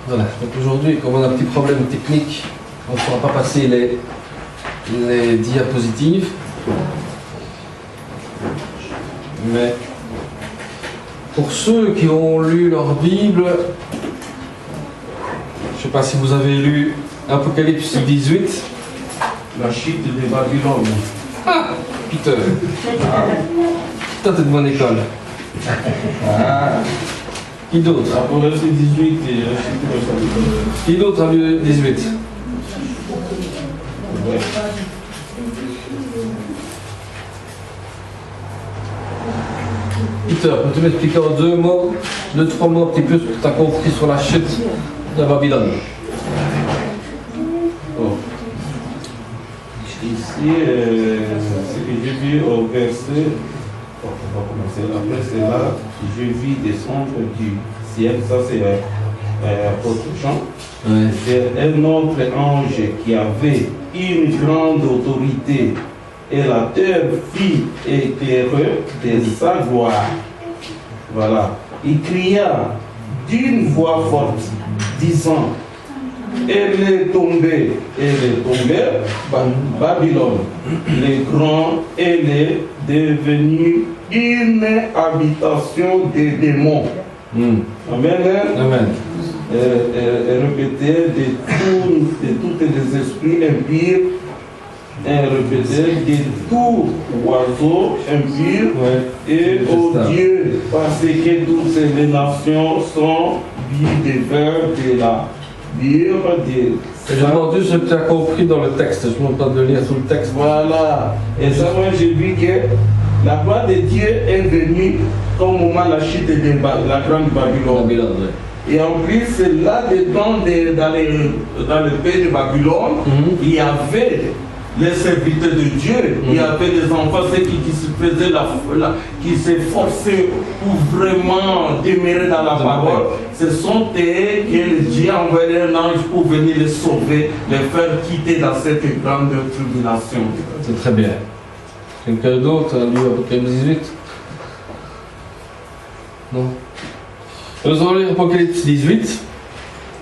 Voilà, donc aujourd'hui, comme on a un petit problème technique, on ne pourra pas passer les diapositives. Mais pour ceux qui ont lu leur Bible, je ne sais pas si vous avez lu Apocalypse 18. La chute de Babylone. Ah, Peter. Toi, t'es de bonne école. Ah. Qui d'autre? Apocalypse 18 et la chute de Babylone. Qui d'autre a lu 18? Ouais. Peter, peux-tu m'expliquer en deux mots, trois mots un petit peu ce que tu as compris sur la chute de Babylone? Oh. Ici, ce que j'ai vu au verset, on va commencer après, c'est là, je vis descendre du ciel, ça c'est apôtre Jean. Ouais. C'est un autre ange qui avait une grande autorité, et la terre fit éclairer de sa gloire. Voilà. Il cria d'une voix forte, disant, elle est tombée, Babylone, le grand, elle est devenue une habitation des démons. Amen. Amen. Et répétez de tous les esprits impurs, et répétez de tout oiseau impur, Ouais. et au Dieu, parce que toutes les nations sont vides de la livre de. J'ai entendu ce que tu as compris dans le texte, je ne demande pas de lire tout le texte. Voilà. Et ça, moi, j'ai vu que la gloire de Dieu est venue comme au moment de la chute de la grande Babylone. Babylone, ouais. Et en plus, là-dedans, dans le pays de Babylone, il y avait les serviteurs de Dieu, il y avait des enfants, ceux qui se faisaient qui s'efforçaient pour vraiment demeurer dans la parole. Ce sont eux que Dieu a envoyé un ange pour venir les sauver, les faire quitter dans cette grande tribulation. C'est très bien. Quelqu'un d'autre a lu Apocalypse 18? Non. Nous allons lire Apocalypse 18,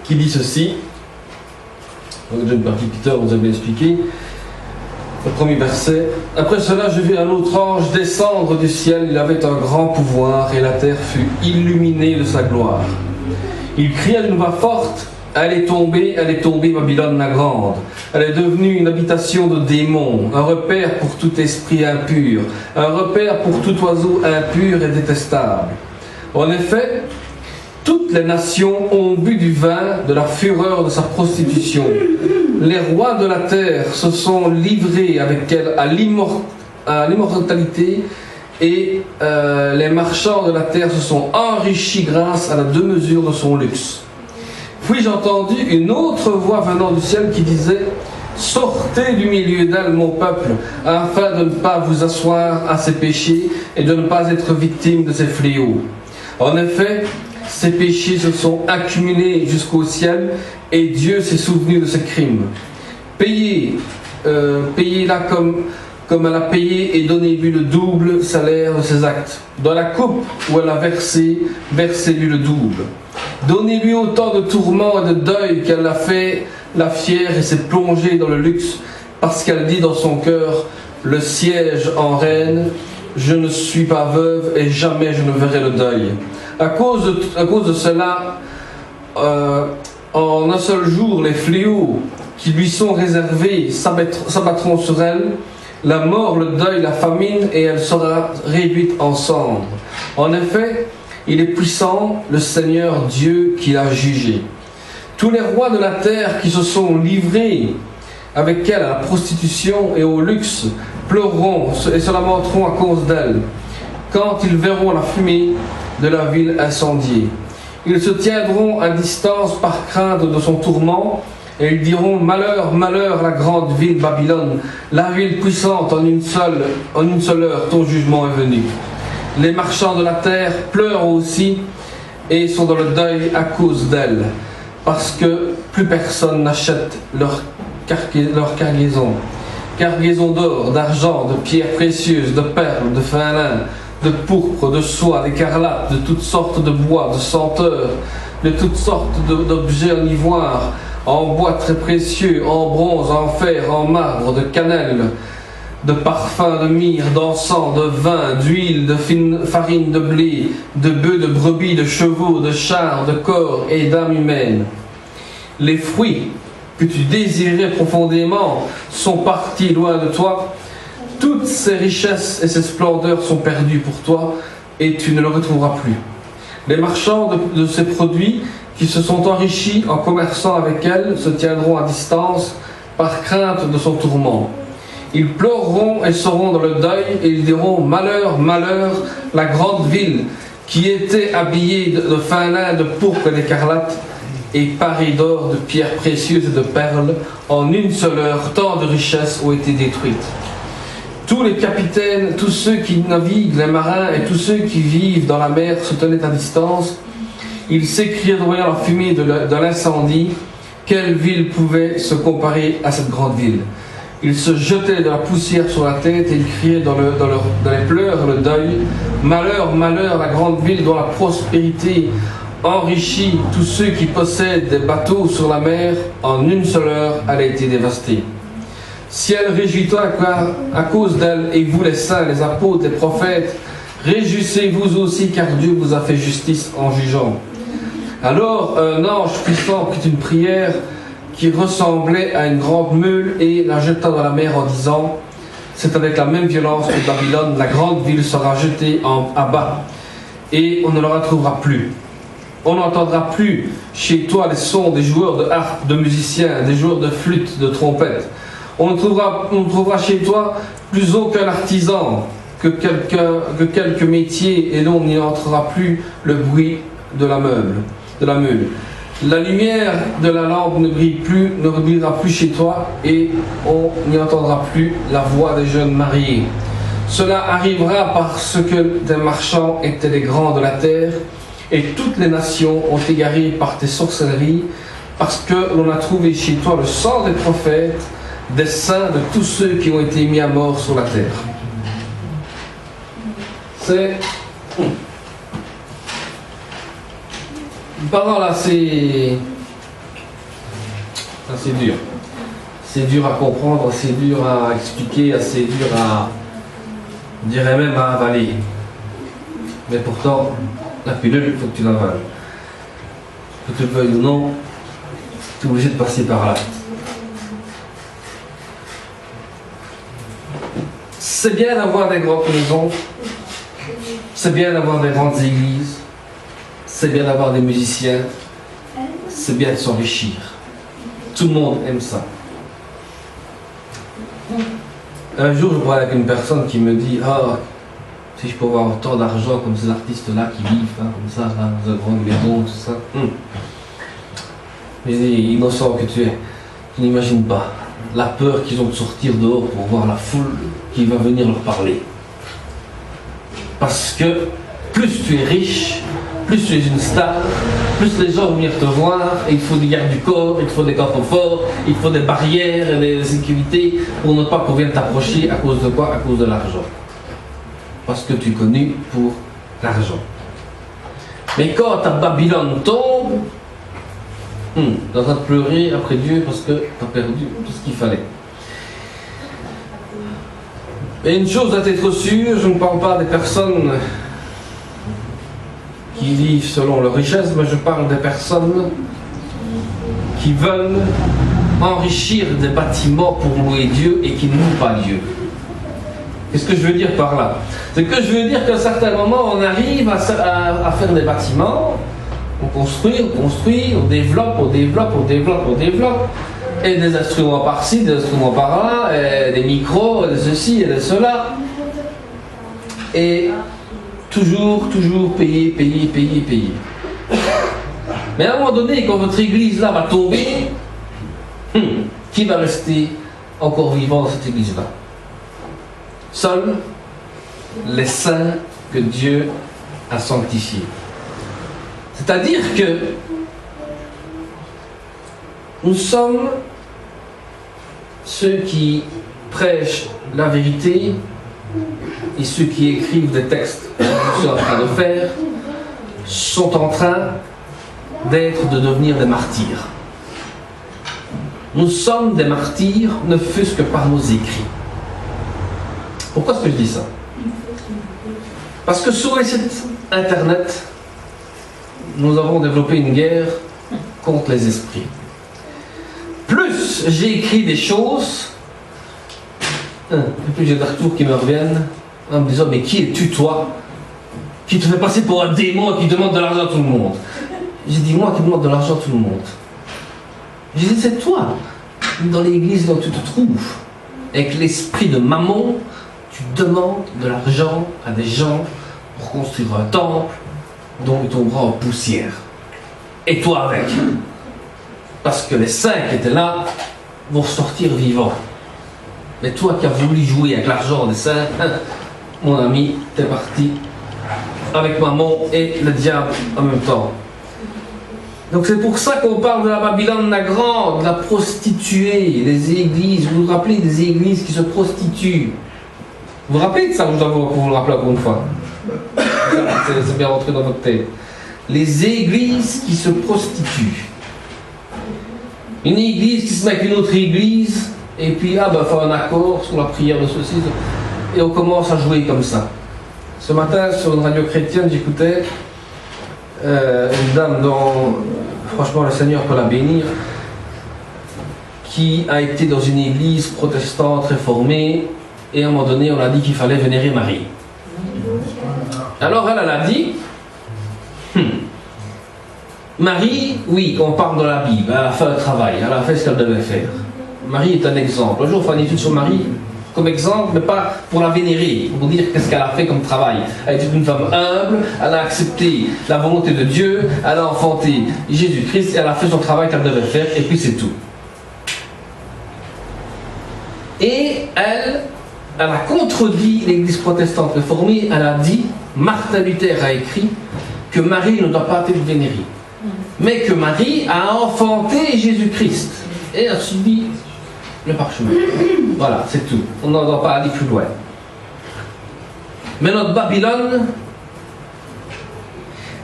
qui dit ceci. On a déjà une partie Peter, vous avez expliqué. Le premier verset. Après cela, je vis un autre ange descendre du ciel. Il avait un grand pouvoir et la terre fut illuminée de sa gloire. Il cria d'une voix forte, elle est tombée, Babylone la grande. Elle est devenue une habitation de démons, un repère pour tout esprit impur, un repère pour tout oiseau impur et détestable. En effet, toutes les nations ont bu du vin de la fureur de sa prostitution. Les rois de la terre se sont livrés avec elle à l'immortalité et les marchands de la terre se sont enrichis grâce à la démesure de son luxe. Puis j'ai entendu une autre voix venant du ciel qui disait « Sortez du milieu d'elle, mon peuple, afin de ne pas vous asseoir à ses péchés et de ne pas être victime de ses fléaux. En effet, ses péchés se sont accumulés jusqu'au ciel et Dieu s'est souvenu de ses crimes. Payez-la comme elle a payé et donnez-lui le double salaire de ses actes. Dans la coupe où elle a versé, versez-lui le double. Donnez-lui autant de tourments et de deuil qu'elle a fait la fière et s'est plongée dans le luxe parce qu'elle dit dans son cœur « Le siège en reine, je ne suis pas veuve et jamais je ne verrai le deuil. » À cause de cela, en un seul jour, les fléaux qui lui sont réservés s'abattront sur elle, la mort, le deuil, la famine, et elle sera réduite en cendres. En effet, il est puissant, le Seigneur Dieu qui l'a jugé. Tous les rois de la terre qui se sont livrés avec elle à la prostitution et au luxe pleureront et se lamenteront à cause d'elle, quand ils verront la fumée de la ville incendiée. Ils se tiendront à distance par crainte de son tourment, et ils diront « Malheur, malheur, la grande ville Babylone, la ville puissante, en une seule heure, ton jugement est venu. » Les marchands de la terre pleurent aussi et sont dans le deuil à cause d'elle, parce que plus personne n'achète leur cargaison d'or, d'argent, de pierres précieuses, de perles, de fin lin, de pourpre, de soie, d'écarlate, de toutes sortes de bois, de senteurs, de toutes sortes d'objets en ivoire, en bois très précieux, en bronze, en fer, en marbre, de cannelle, de parfums, de myrrhe, d'encens, de vin, d'huile, de fine farine de blé, de bœufs, de brebis, de chevaux, de chars, de corps et d'âmes humaines. Les fruits que tu désirais profondément sont partis loin de toi. Toutes ces richesses et ces splendeurs sont perdues pour toi et tu ne le retrouveras plus. Les marchands de ces produits qui se sont enrichis en commerçant avec elle se tiendront à distance par crainte de son tourment. Ils pleureront et seront dans le deuil et ils diront « Malheur, malheur, la grande ville qui était habillée de fin lin, de pourpre et d'écarlate et parée d'or, de pierres précieuses et de perles, en une seule heure, tant de richesses ont été détruites. » Tous les capitaines, tous ceux qui naviguent, les marins et tous ceux qui vivent dans la mer se tenaient à distance. Ils s'écriaient en voyant la fumée de l'incendie, quelle ville pouvait se comparer à cette grande ville? Ils se jetaient de la poussière sur la tête et ils criaient dans les pleurs, le deuil. Malheur, malheur, la grande ville dont la prospérité enrichit tous ceux qui possèdent des bateaux sur la mer, en une seule heure, elle a été dévastée. Ciel, réjouis-toi à cause d'elle, et vous les saints, les apôtres, les prophètes, réjouissez-vous aussi, car Dieu vous a fait justice en jugeant. Alors un ange puissant prit une prière qui ressemblait à une grande meule et la jeta dans la mer en disant « C'est avec la même violence que Babylone, la grande ville sera jetée à bas, et on ne la retrouvera plus. On n'entendra plus chez toi les sons des joueurs de harpe, de musiciens, des joueurs de flûte, de trompettes. On ne trouvera chez toi plus aucun artisan que quelques métiers, et l'on n'y entrera plus le bruit de la meule. La lumière de la lampe ne brillera plus chez toi, et on n'y entendra plus la voix des jeunes mariés. Cela arrivera parce que tes marchands étaient les grands de la terre, et toutes les nations ont égaré par tes sorcelleries, parce que l'on a trouvé chez toi le sang des prophètes, des saints de tous ceux qui ont été mis à mort sur la terre. C'est une parole assez dur. C'est dur à comprendre, assez dur à expliquer, assez dur à, je dirais même à avaler. Mais pourtant, la pilule, il faut que tu l'avales. Que tu le veuilles ou non, tu es obligé de passer par là. C'est bien d'avoir des grandes maisons, c'est bien d'avoir des grandes églises, c'est bien d'avoir des musiciens, c'est bien de s'enrichir. Tout le monde aime ça. Un jour, je parlais avec une personne qui me dit « Ah, si je peux avoir autant d'argent comme ces artistes-là qui vivent, hein, comme ça, là, dans une grande maison, tout ça. » Je dis « Innocent que tu es, tu n'imagines pas la peur qu'ils ont de sortir dehors pour voir la foule qui va venir leur parler. Parce que plus tu es riche, plus tu es une star, plus les gens vont venir te voir, et il faut des gardes du corps, il faut des coffres-forts, il faut des barrières et des sécurités pour ne pas qu'on vienne t'approcher. À cause de quoi? À cause de l'argent. Parce que tu es connu pour l'argent. Mais quand ta Babylone tombe, tu es en train de pleurer après Dieu parce que tu as perdu tout ce qu'il fallait. Et une chose doit être sûre, je ne parle pas des personnes qui vivent selon leur richesse, mais je parle des personnes qui veulent enrichir des bâtiments pour louer Dieu et qui ne louent pas Dieu. Qu'est-ce que je veux dire par là? C'est que je veux dire qu'à un certain moment, on arrive à faire des bâtiments, on construit, on développe, et des instruments par-ci, des instruments par-là, des micros, de ceci et de cela. Et toujours payer. Mais à un moment donné, quand votre église là va tomber, qui va rester encore vivant dans cette église là? Seuls les saints que Dieu a sanctifiés. C'est-à-dire que nous sommes ceux qui prêchent la vérité et ceux qui écrivent des textes, comme je suis en train de faire, sont en train de devenir des martyrs. Nous sommes des martyrs, ne fût-ce que par nos écrits. Pourquoi est-ce que je dis ça? Parce que sur les sites internet, nous avons développé une guerre contre les esprits. Plus j'ai écrit des choses, et plus j'ai des retours qui me reviennent en me disant: mais qui es-tu toi, qui te fait passer pour un démon et qui demande de l'argent à tout le monde? J'ai dit: moi qui demande de l'argent à tout le monde. J'ai dit: c'est toi, dans l'église où tu te trouves, avec l'esprit de mammon, tu demandes de l'argent à des gens pour construire un temple dont il tombera en poussière. Et toi avec. Parce que les saints qui étaient là vont sortir vivants. Mais toi qui as voulu jouer avec l'argent des saints, mon ami, t'es parti avec mammon et le diable en même temps. Donc c'est pour ça qu'on parle de la Babylone la grande, la prostituée, les églises. Vous vous rappelez des églises qui se prostituent? Vous vous rappelez de ça? Je dois vous le rappeler encore une fois. C'est bien rentré dans votre tête. Les églises qui se prostituent. Une église qui se met avec une autre église, et puis fait un accord sur la prière de ceci, et on commence à jouer comme ça. Ce matin, sur une radio chrétienne, j'écoutais une dame dont, franchement, le Seigneur peut la bénir, qui a été dans une église protestante réformée, et à un moment donné, on a dit qu'il fallait vénérer Marie. Alors elle a dit: Marie, oui, on parle dans la Bible, elle a fait le travail, elle a fait ce qu'elle devait faire. Marie est un exemple. Un jour, on fait une étude sur Marie comme exemple, mais pas pour la vénérer, pour dire qu'est-ce qu'elle a fait comme travail. Elle était une femme humble, elle a accepté la volonté de Dieu, elle a enfanté Jésus-Christ, et elle a fait son travail qu'elle devait faire, et puis c'est tout. Et elle a contredit l'église protestante réformée. Elle a dit, Martin Luther a écrit, que Marie ne doit pas être vénérée, mais que Marie a enfanté Jésus-Christ et a subi le parchemin. Voilà, c'est tout. On n'en doit pas aller plus loin. Mais notre Babylone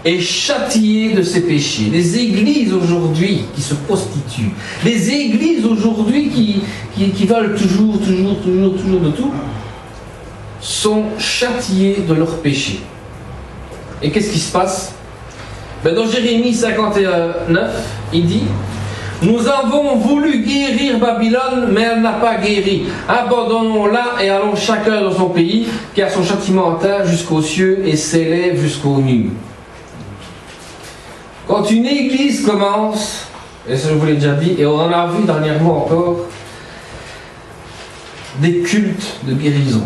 est châtiée de ses péchés. Les églises aujourd'hui qui se prostituent, les églises aujourd'hui qui veulent toujours de tout, sont châtiées de leurs péchés. Et qu'est-ce qui se passe? Dans Jérémie 51:9, il dit: nous avons voulu guérir Babylone, mais elle n'a pas guéri. Abandonnons-la et allons chacun dans son pays, car son châtiment atteint jusqu'aux cieux et s'élève jusqu'aux nues. Quand une église commence, et ça je vous l'ai déjà dit, et on en a vu dernièrement encore, des cultes de guérison,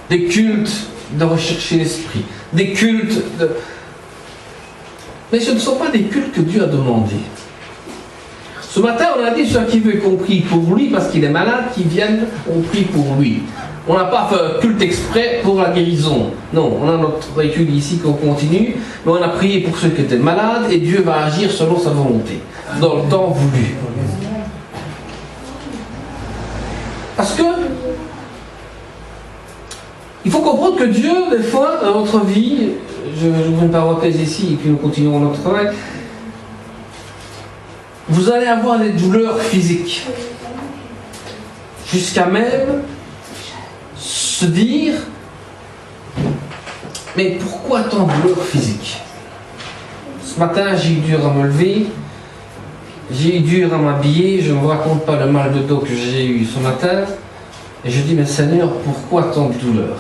des cultes de rechercher l'esprit, des cultes de... Mais ce ne sont pas des cultes que Dieu a demandés. Ce matin, on a dit ceux qui veulent qu'on prie pour lui parce qu'il est malade, qui viennent, on prie pour lui. On n'a pas fait un culte exprès pour la guérison. Non, on a notre étude ici qu'on continue, mais on a prié pour ceux qui étaient malades et Dieu va agir selon sa volonté, dans le temps voulu. Parce que il faut comprendre que Dieu, des fois, dans notre vie, j'ouvre une parenthèse ici et puis nous continuons notre travail, vous allez avoir des douleurs physiques. Jusqu'à même se dire, mais pourquoi tant de douleurs physiques? Ce matin, j'ai eu dur à me lever, j'ai eu dur à m'habiller, je ne vous raconte pas le mal de dos que j'ai eu ce matin, et je dis, mais Seigneur, pourquoi tant de douleurs?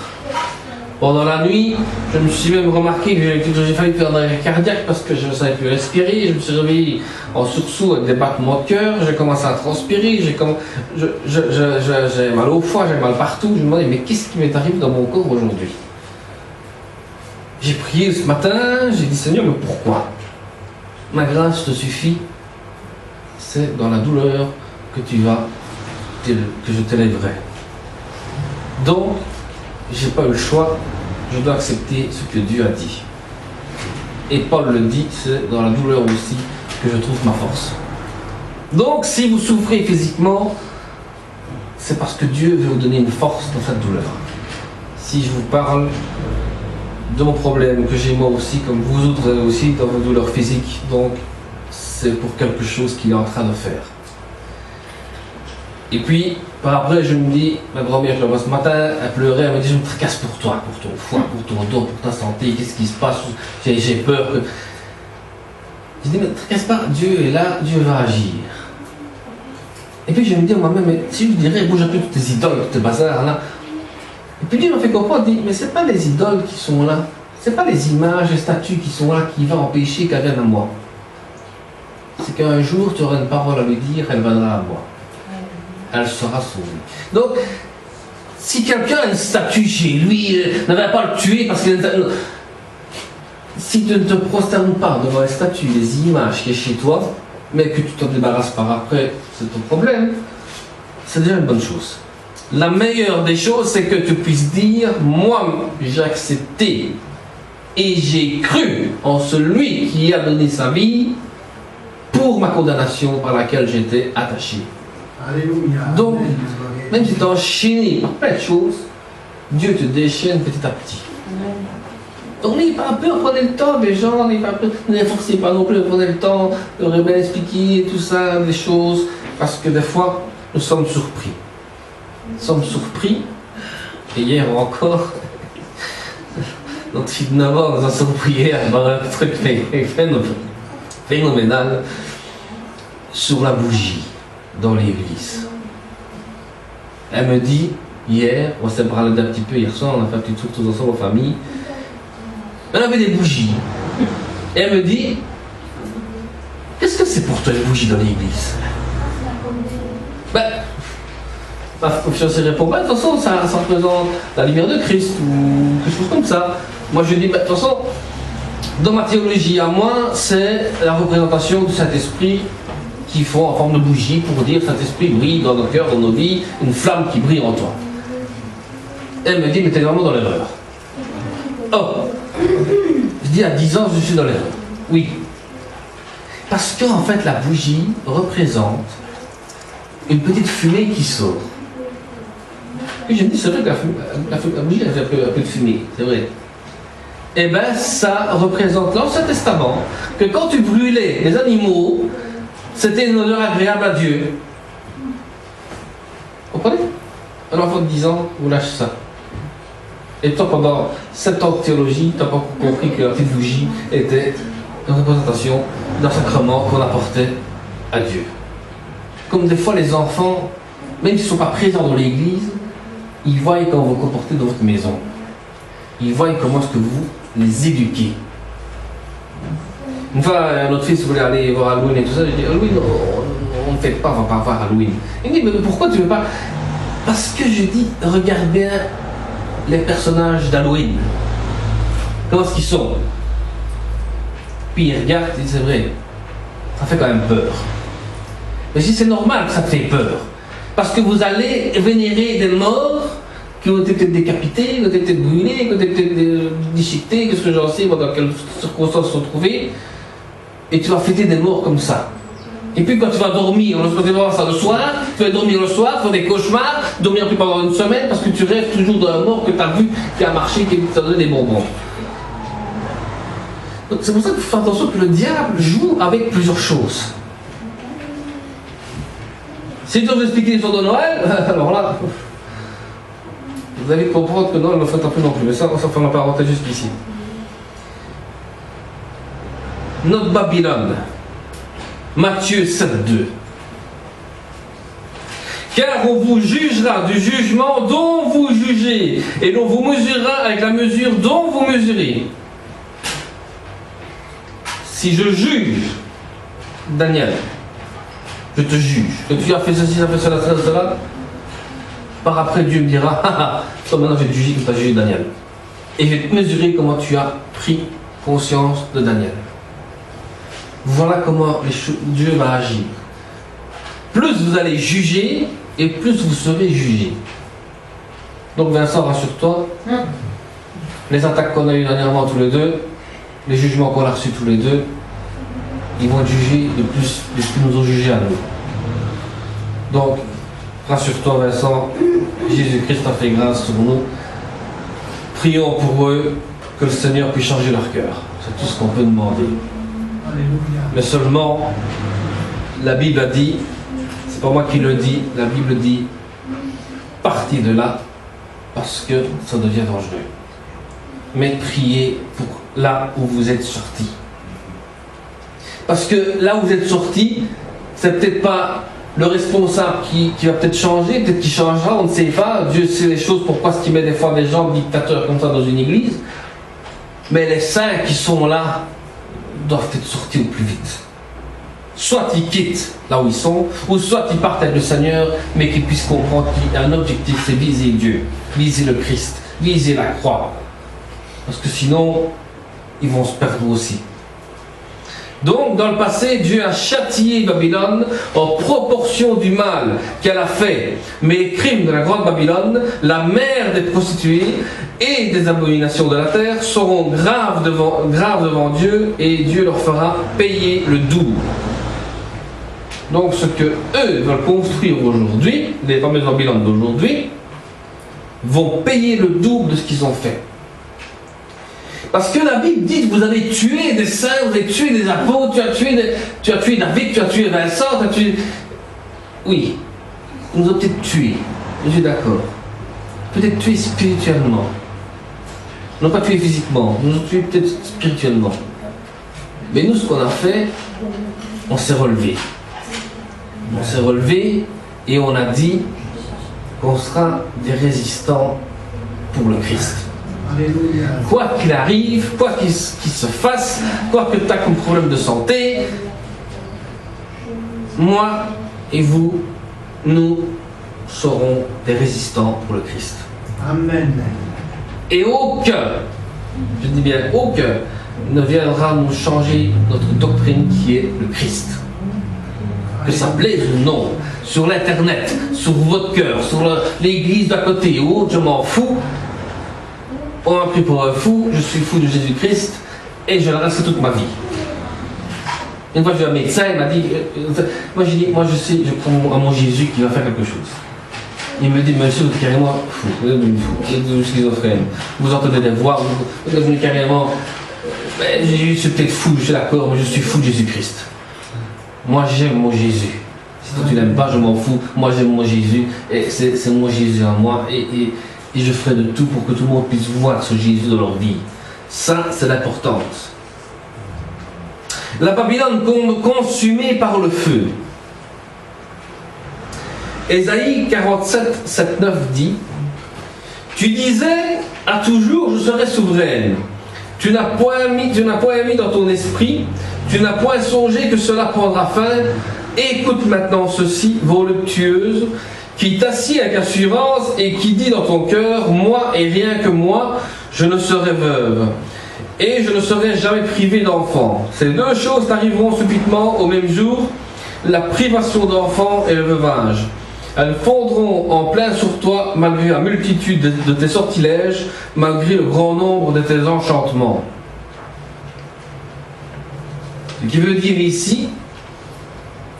Pendant la nuit, je me suis même remarqué que j'ai failli faire un arrêt cardiaque parce que je ne savais plus respirer. Je me suis réveillé en sursaut avec des battements de cœur. J'ai commencé à transpirer. J'ai mal au foie, j'ai mal partout. Je me demandais, mais qu'est-ce qui m'est arrivé dans mon corps aujourd'hui? J'ai prié ce matin, j'ai dit, Seigneur, mais pourquoi? Ma grâce te suffit. C'est dans la douleur que que je t'élèverai. Donc, j'ai pas eu le choix, je dois accepter ce que Dieu a dit. Et Paul le dit, c'est dans la douleur aussi que je trouve ma force. Donc si vous souffrez physiquement, c'est parce que Dieu veut vous donner une force dans cette douleur. Si je vous parle de mon problème que j'ai moi aussi, comme vous autres aussi dans vos douleurs physiques, donc c'est pour quelque chose qu'il est en train de faire. Et puis, par après, je me dis, ma grand-mère, je la vois ce matin, elle pleurait, elle me dit, je me tracasse pour toi, pour ton foie, pour ton dos, pour ta santé, qu'est-ce qui se passe, j'ai peur que... Je dis, mais ne tracasse pas, Dieu est là, Dieu va agir. Et puis je me dis à moi-même, mais si je dirais, bouge un peu toutes tes idoles, toutes tes bazars là. Et puis Dieu m'a fait comprendre, il dit, mais c'est pas les idoles qui sont là, c'est pas les images, les statues qui sont là qui vont empêcher qu'elle vienne à moi. C'est qu'un jour, tu auras une parole à lui dire, elle viendra à moi. Elle sera sauvée. Donc, si quelqu'un a une statue chez lui, ne va pas le tuer parce que... Si tu ne te prosternes pas devant les statues, les images qui est chez toi, mais que tu t'en débarrasses par après, c'est ton problème, c'est déjà une bonne chose. La meilleure des choses, c'est que tu puisses dire, moi, j'ai accepté et j'ai cru en celui qui a donné sa vie pour ma condamnation par laquelle j'étais attaché. Alléluia. Donc, même si tu es enchaîné par plein de choses, Dieu te déchaîne petit à petit. Donc n'ayez pas peur, prenez le temps, les gens, n'ayez pas peur, ne les forcez pas non plus, prenez le temps de bien expliquer tout ça, des choses, parce que des fois, nous sommes surpris. Nous sommes surpris, et hier encore, notre fille de 9 ans nous a surpris par un truc phénoménal sur la bougie dans l'église. Elle me dit, hier, on s'est parlé d'un petit peu hier soir, on a fait un petit truc tous ensemble en famille. Elle avait des bougies. Et elle me dit, qu'est-ce que c'est pour toi les bougies dans l'église? Ben, ma fiancée répond, ben, de toute façon, ça représente la lumière de Christ ou quelque chose comme ça. Moi je dis, ben, de toute façon, dans ma théologie à moi, c'est la représentation du Saint-Esprit qui font en forme de bougie pour dire, Saint-Esprit brille dans nos cœurs, dans nos vies, une flamme qui brille en toi. Elle me dit, mais t'es vraiment dans l'erreur. Oh, je dis à 10 ans, je suis dans l'erreur. Oui. Parce qu'en fait, la bougie représente une petite fumée qui sort. Et je me dis, c'est vrai que la bougie, elle fait un peu de fumée, c'est vrai. Eh bien, ça représente l'Ancien Testament, que quand tu brûlais les animaux, c'était une odeur agréable à Dieu. Vous comprenez? Un enfant de 10 ans vous lâche ça. Et toi, pendant 7 ans de théologie, tu n'as pas compris que la petite bougie était une représentation d'un sacrement qu'on apportait à Dieu. Comme des fois les enfants, même s'ils ne sont pas présents dans l'église, ils voient comment vous vous comportez dans votre maison. Ils voient comment est-ce que vous les éduquez. Une fois, notre fils voulait aller voir Halloween et tout ça, j'ai dit, Halloween, on ne fait pas, on ne va pas voir Halloween. Il me dit, mais pourquoi tu ne veux pas? Parce que je dis, regarde bien les personnages d'Halloween. Comment est-ce qu'ils sont? Puis il regarde, il dit, c'est vrai, ça fait quand même peur. Mais si c'est normal que ça te fait peur, parce que vous allez vénérer des morts qui ont été décapités, qui ont été brûlés, qui ont été déchiquetés, qu'est-ce que j'en sais, dans quelles circonstances se sont trouvés, et tu vas fêter des morts comme ça. Et puis quand tu vas dormir, on se voir ça le soir, tu vas dormir le soir, faire des cauchemars, dormir plus pendant une semaine, parce que tu rêves toujours d'un mort que tu as vu, qui a marché, qui t'a donné des bonbons. Donc c'est pour ça qu'il faut faire attention que le diable joue avec plusieurs choses. Si tu veux expliquer l'histoire de Noël, alors là, vous allez comprendre que non, il ne le fait un peu non plus. Mais ça fait ma parenthèse jusqu'ici. Notre Babylone. Matthieu 7,2. Car on vous jugera du jugement dont vous jugez, et l'on vous mesurera avec la mesure dont vous mesurez. Si je juge Daniel, je te juge, que tu as fait ceci, ça fait cela, cela, par après Dieu me dira, toi maintenant je vais te juger comme tu as jugé Daniel. Et je vais te mesurer comment tu as pris conscience de Daniel. Voilà comment Dieu va agir. Plus vous allez juger, et plus vous serez jugé. Donc Vincent, rassure-toi, les attaques qu'on a eues dernièrement tous les deux, les jugements qu'on a reçus tous les deux, ils vont être jugés de plus de ce qu'ils nous ont jugés à nous. Donc, rassure-toi Vincent, Jésus-Christ a fait grâce sur nous. Prions pour eux, que le Seigneur puisse changer leur cœur. C'est tout ce qu'on peut demander. Mais seulement, la Bible a dit, c'est pas moi qui le dis, la Bible dit, partez de là, parce que ça devient dangereux. Mais priez pour là où vous êtes sortis. Parce que là où vous êtes sortis, c'est peut-être pas le responsable qui va peut-être changer, peut-être qu'il changera, on ne sait pas. Dieu sait les choses, pourquoi est-ce qu'il met des fois des gens dictateurs comme ça dans une église. Mais les saints qui sont là doivent être sortis au plus vite. Soit ils quittent là où ils sont, ou soit ils partent avec le Seigneur, mais qu'ils puissent comprendre qu'il y a un objectif, c'est viser Dieu, viser le Christ, viser la croix. Parce que sinon, ils vont se perdre aussi. Donc, dans le passé, Dieu a châtié Babylone en proportion du mal qu'elle a fait. Mais les crimes de la grande Babylone, la mère des prostituées et des abominations de la terre seront graves devant Dieu, et Dieu leur fera payer le double. Donc, ce que eux veulent construire aujourd'hui, les fameuses Babylones d'aujourd'hui, vont payer le double de ce qu'ils ont fait. Parce que la Bible dit que vous avez tué des saints, vous avez tué des apôtres, tu as tué David, tu as tué Vincent, tu as tué... Oui, ils nous ont peut-être tués, je suis d'accord. Peut-être tués spirituellement. Non pas tués physiquement, nous ont tués peut-être spirituellement. Mais nous, ce qu'on a fait, on s'est relevé. On s'est relevé et on a dit qu'on sera des résistants pour le Christ. Alléluia. Quoi qu'il arrive, quoi qu'il se fasse, quoi que tu as comme problème de santé, moi et vous, nous serons des résistants pour le Christ. Amen. Et aucun, je dis bien aucun, ne viendra nous changer notre doctrine qui est le Christ. Que ça plaise ou non, sur l'internet, sur votre cœur, sur l'église d'à côté ou autre, je m'en fous. On m'a pris pour un fou, je suis fou de Jésus-Christ et je le resterai toute ma vie. Une fois j'ai eu un médecin, il m'a dit, moi j'ai dit, moi je sais, je crois à mon Jésus qui va faire quelque chose. Il me dit, monsieur, vous êtes carrément fou, vous êtes devenu fou, vous êtes devenu schizophrène, vous entendez des voix, vous êtes devenu carrément, je suis peut-être fou, je suis d'accord, mais je suis fou de Jésus-Christ. Moi j'aime mon Jésus. Si toi tu l'aimes pas, je m'en fous, moi j'aime mon Jésus, et c'est mon Jésus à moi, et je ferai de tout pour que tout le monde puisse voir ce Jésus dans leur vie. Ça, c'est l'importance. La Babylone consumée par le feu. Ésaïe 47, 7, 9 dit: tu disais à toujours, je serai souveraine. Tu n'as point mis dans ton esprit, tu n'as point songé que cela prendra fin. Écoute maintenant ceci, voluptueuse, qui t'assied avec assurance et qui dit dans ton cœur, moi et rien que moi, je ne serai veuve, et je ne serai jamais privée d'enfants. Ces deux choses t'arriveront subitement au même jour, la privation d'enfants et le veuvage. Elles fondront en plein sur toi, malgré la multitude de tes sortilèges, malgré le grand nombre de tes enchantements. Ce qui veut dire ici,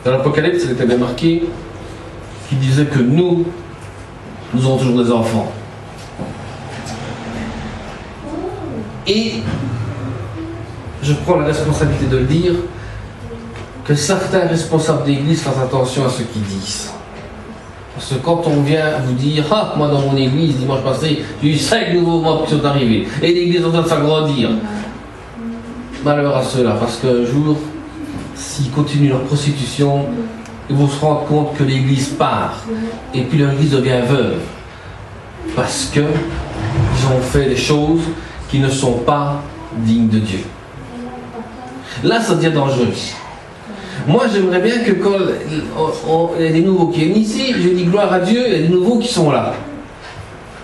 dans l'Apocalypse, il était bien marqué, qui disait que nous avons toujours des enfants. Et je prends la responsabilité de le dire, que certains responsables d'église fassent attention à ce qu'ils disent. Parce que quand on vient vous dire, ah, moi dans mon église, dimanche passé, j'ai eu 5 nouveaux membres qui sont arrivés, et l'église est en train de s'agrandir. Malheur à ceux-là, parce qu'un jour, s'ils continuent leur prostitution, ils vont se rendre compte que l'église part, et puis leur église devient veuve, parce qu'ils ont fait des choses qui ne sont pas dignes de Dieu. Là, ça devient dangereux. Moi, j'aimerais bien que quand il y a des nouveaux qui viennent ici, je dis gloire à Dieu, il y a des nouveaux qui sont là.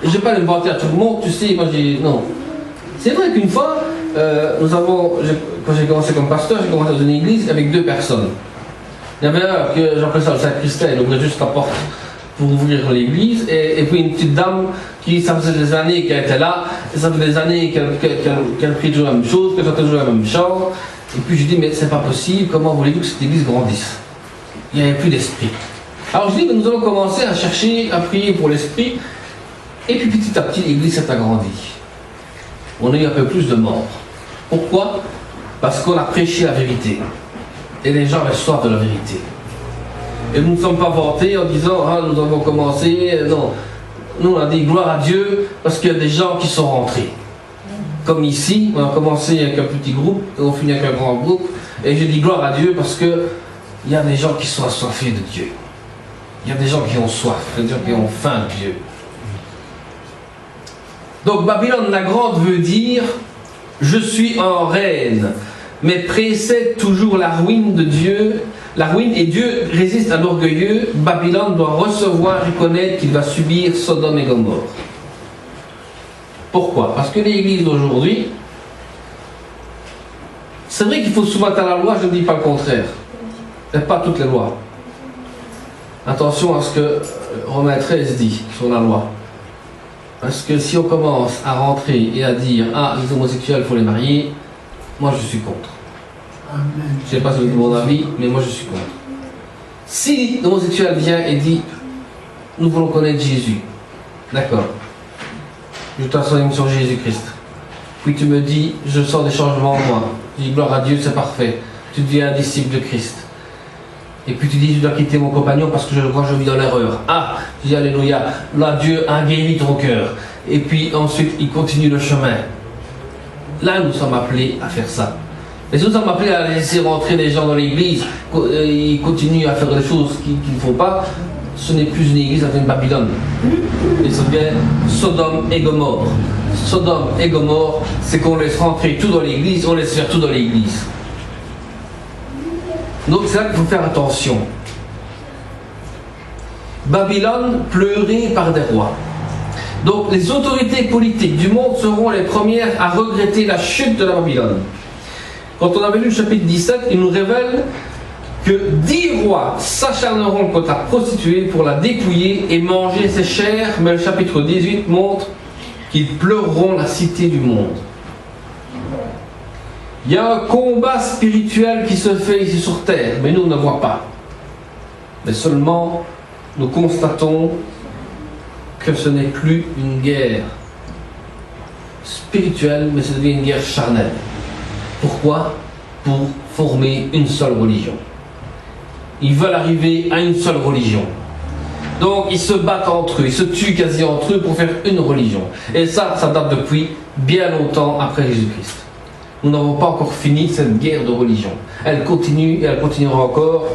Je ne vais pas les vanter à tout le monde, tu sais, moi j'ai... Non. C'est vrai qu'une fois, quand j'ai commencé comme pasteur, j'ai commencé dans une église avec 2 personnes. Il y avait un que j'appelais ça le Saint-Christin, il ouvrait juste la porte pour ouvrir l'église, et puis une petite dame qui, ça faisait des années qu'elle était là, et ça faisait des années qu'elle prie toujours la même chose, qu'elle chantait toujours la même chant. Et puis je dis, mais c'est pas possible, comment voulez-vous que cette église grandisse? Il n'y avait plus d'esprit. Alors je dis, mais nous allons commencer à chercher, à prier pour l'esprit, et puis petit à petit, l'église s'est agrandie. On a eu un peu plus de membres. Pourquoi? Parce qu'on a prêché la vérité. Et les gens reçoivent de la vérité. Et nous ne sommes pas vantés en disant ah, nous avons commencé. Non. Nous on a dit gloire à Dieu parce qu'il y a des gens qui sont rentrés. Comme ici, on a commencé avec un petit groupe, et on finit avec un grand groupe. Et je dis gloire à Dieu parce qu'il y a des gens qui sont assoiffés de Dieu. Il y a des gens qui ont soif, il y a des gens qui ont faim de Dieu. Donc Babylone la Grande veut dire je suis en reine, mais précède toujours la ruine de Dieu. La ruine et Dieu résiste à l'orgueilleux. Babylone doit recevoir et connaître qu'il va subir Sodome et Gomorrhe. Pourquoi? Parce que l'Église d'aujourd'hui, c'est vrai qu'il faut se soumettre à la loi, je ne dis pas le contraire. Mais pas toutes les lois. Attention à ce que Romains 13 dit sur la loi. Parce que si on commence à rentrer et à dire ah, les homosexuels, il faut les marier, moi je suis contre. Amen. Je ne sais pas si c'est mon avis, mais moi je suis contre. Si l'homosexuel vient et dit nous voulons connaître Jésus, d'accord, je t'enseigne sur Jésus-Christ. Puis tu me dis je sens des changements en moi. Je dis gloire à Dieu, c'est parfait. Tu deviens un disciple de Christ. Et puis tu dis je dois quitter mon compagnon parce que je crois que je vis dans l'erreur. Ah, je dis alléluia, là Dieu a guéri ton cœur. Et puis ensuite il continue le chemin. Là nous sommes appelés à faire ça. Mais si nous sommes appelés à laisser rentrer les gens dans l'église, ils continuent à faire des choses qu'ils ne font pas, ce n'est plus une église, ça devient une Babylone. Et ça devient Sodome et Gomorrhe. Sodome et Gomorrhe, c'est qu'on laisse rentrer tout dans l'église, on laisse faire tout dans l'église. Donc c'est là qu'il faut faire attention. Babylone pleurée par des rois. Donc les autorités politiques du monde seront les premières à regretter la chute de la Babylone. Quand on avait lu le chapitre 17, il nous révèle que 10 rois s'acharneront contre la prostituée pour la dépouiller et manger ses chairs, mais le chapitre 18 montre qu'ils pleureront la cité du monde. Il y a un combat spirituel qui se fait ici sur terre, mais nous on ne voit pas. Mais seulement nous constatons que ce n'est plus une guerre spirituelle, mais ça devient une guerre charnelle. Pourquoi? Pour former une seule religion. Ils veulent arriver à une seule religion. Donc ils se battent entre eux, ils se tuent quasi entre eux pour faire une religion. Et ça date depuis bien longtemps après Jésus-Christ. Nous n'avons pas encore fini cette guerre de religion. Elle continue et elle continuera encore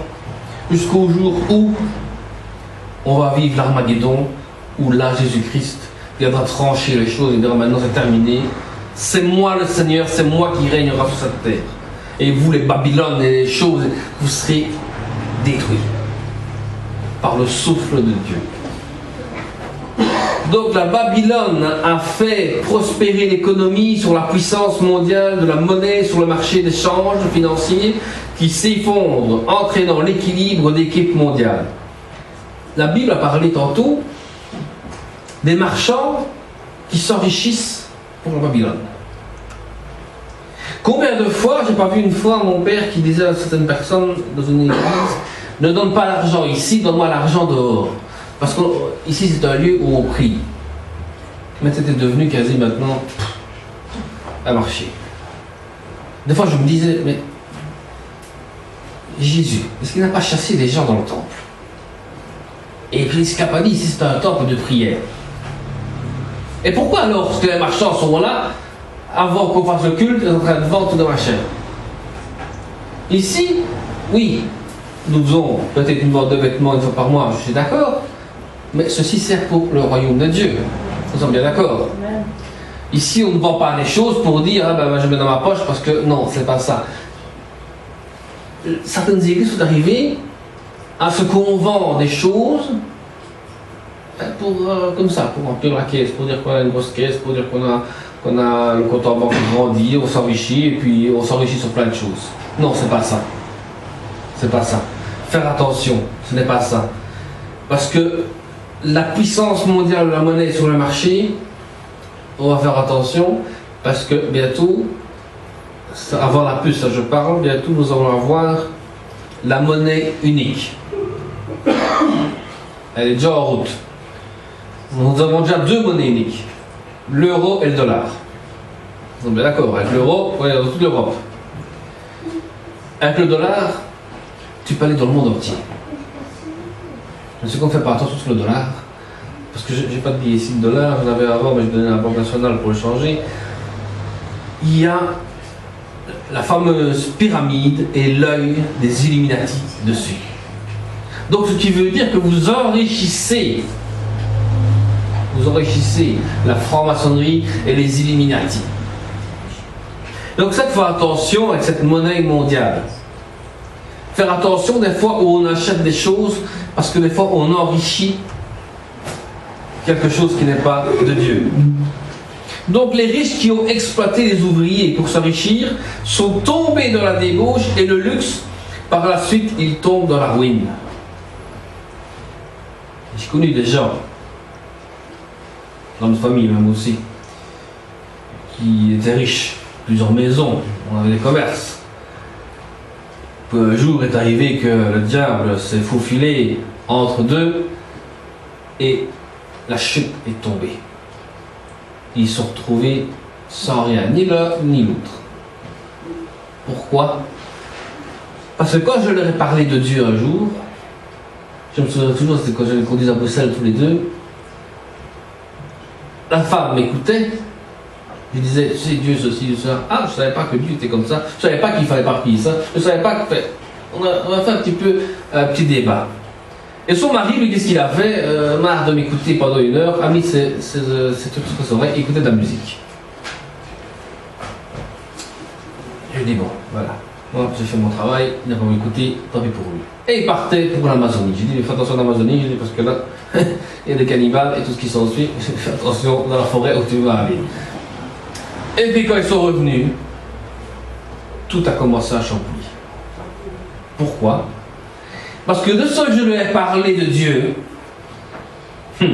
jusqu'au jour où on va vivre l'Armageddon, où là Jésus-Christ viendra trancher les choses et dira maintenant c'est terminé. C'est moi le Seigneur, c'est moi qui régnera sur cette terre. Et vous les Babylones et les choses, vous serez détruits par le souffle de Dieu. Donc la Babylone a fait prospérer l'économie sur la puissance mondiale de la monnaie, sur le marché d'échange financier qui s'effondre, entraînant l'équilibre d'équipe mondiale. La Bible a parlé tantôt des marchands qui s'enrichissent pour la Babylone. Combien de fois, j'ai pas vu une fois mon père qui disait à certaines personnes dans une église, ne donne pas l'argent ici, donne-moi l'argent dehors. Parce qu'ici c'est un lieu où on prie. Mais c'était devenu quasi maintenant un marché. Des fois je me disais, mais Jésus, est-ce qu'il n'a pas chassé des gens dans le temple? Et puis il n'a pas dit ici c'est un temple de prière. Et pourquoi alors, parce que les marchands sont là, avant qu'on fasse le culte, ils sont en train de vendre tout le machin? Ici, oui, nous faisons peut-être une vente de vêtements une fois par mois, je suis d'accord, mais ceci sert pour le royaume de Dieu. Nous sommes bien d'accord. Ici, on ne vend pas les choses pour dire ah ben je mets dans ma poche parce que non, c'est pas ça. Certaines églises sont arrivées à ce qu'on vend des choses pour comme ça, pour remplir la caisse, pour dire qu'on a une grosse caisse, pour dire qu'on a le compte en banque qui grandit, on s'enrichit et puis on s'enrichit sur plein de choses. Non, c'est pas ça. C'est pas ça. Faire attention, ce n'est pas ça. Parce que la puissance mondiale de la monnaie sur le marché, on va faire attention parce que bientôt, avant la puce, ça je parle, bientôt nous allons avoir la monnaie unique. Elle est déjà en route. Nous avons déjà 2 monnaies uniques, l'euro et le dollar. Nous sommes bien d'accord, avec l'euro, ouais, dans toute l'Europe. Avec le dollar, tu peux aller dans le monde entier. Mais ce qu'on fait par attention sur le dollar, parce que je n'ai pas de billet ici de dollar, j'en avais avant, mais je donnais à la Banque nationale pour le changer. Il y a la fameuse pyramide et l'œil des Illuminati dessus. Donc ce qui veut dire que vous enrichissez la franc-maçonnerie et les Illuminati. Donc ça, faut faire attention avec cette monnaie mondiale. Faire attention des fois où on achète des choses, parce que des fois on enrichit quelque chose qui n'est pas de Dieu. Donc les riches qui ont exploité les ouvriers pour s'enrichir sont tombés dans la débauche et le luxe. Par la suite, ils tombent dans la ruine. J'ai connu des gens, dans notre famille même aussi, qui étaient riches, plusieurs maisons, on avait des commerces. Puis un jour est arrivé que le diable s'est faufilé entre deux et la chute est tombée. Ils se sont retrouvés sans rien, ni l'un ni l'autre. Pourquoi? Parce que quand je leur ai parlé de Dieu un jour, je me souviens toujours, c'était quand j'avais conduit à Bruxelles tous les deux, la femme m'écoutait, je disais, c'est Dieu ceci, cela. Ah, je ne savais pas que Dieu était comme ça, je ne savais pas qu'il fallait pas prier ça, je ne savais pas que... On a fait un petit débat. Et son mari, lui, qu'est-ce qu'il a fait? Marre de m'écouter pendant une heure, a mis ses trucs sur ses oreilles, écoutait de la musique. Je lui ai dit, bon, voilà. Moi, j'ai fait mon travail, il n'a pas m'écouter, tant pis pour lui. Et il partait pour l'Amazonie. J'ai dit, mais fais attention à l'Amazonie, j'ai dit, parce que là, il y a des cannibales et tout ce qui s'ensuit. Fais attention dans la forêt où tu vas aller. Et puis quand ils sont revenus, tout a commencé à chambouler. Pourquoi? Parce que de ce que je lui ai parlé de Dieu, elle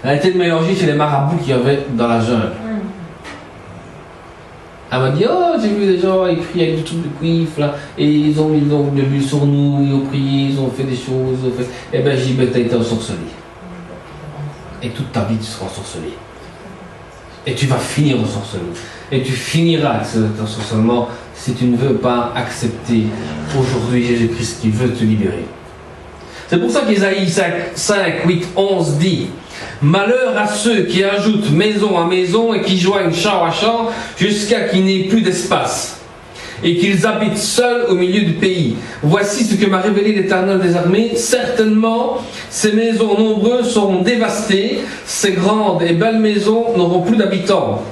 a été mélangée chez les marabouts qu'il y avait dans la jungle. Elle m'a dit, oh, j'ai vu des gens, ils prient avec du truc de cuivre, là, et ils ont de l'huile sur nous, ils ont prié, ils ont fait des choses, ils ont fait... Eh bien, j'ai dit, ben, t'as été ensorcelé. Et toute ta vie, tu seras ensorcelé. Et tu vas finir ensorcelé. Et tu finiras avec cet ensorcellement si tu ne veux pas accepter aujourd'hui Jésus-Christ qui veut te libérer. C'est pour ça qu'Ésaïe 5, 8, 11 dit: malheur à ceux qui ajoutent maison à maison et qui joignent champ à champ jusqu'à qu'il n'y ait plus d'espace et qu'ils habitent seuls au milieu du pays. Voici ce que m'a révélé l'Éternel des armées. Certainement, ces maisons nombreuses seront dévastées, ces grandes et belles maisons n'auront plus d'habitants.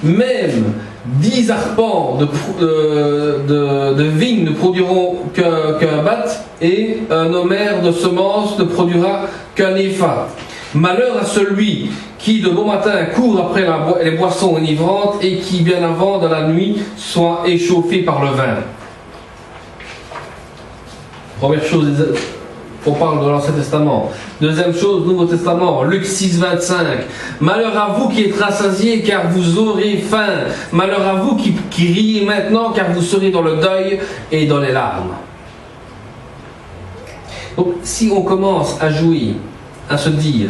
Même 10 arpents de vignes ne produiront qu'un batte, et un homère de semences ne produira qu'un épha. Malheur à celui qui de bon matin court après les boissons enivrantes et qui bien avant dans la nuit soit échauffé par le vin. Première chose, on parle de l'Ancien Testament. Deuxième chose, Nouveau Testament, Luc 6, 25. Malheur à vous qui êtes rassasiés, car vous aurez faim. Malheur à vous qui riez maintenant, car vous serez dans le deuil et dans les larmes. Donc, si on commence à jouer, à se dire,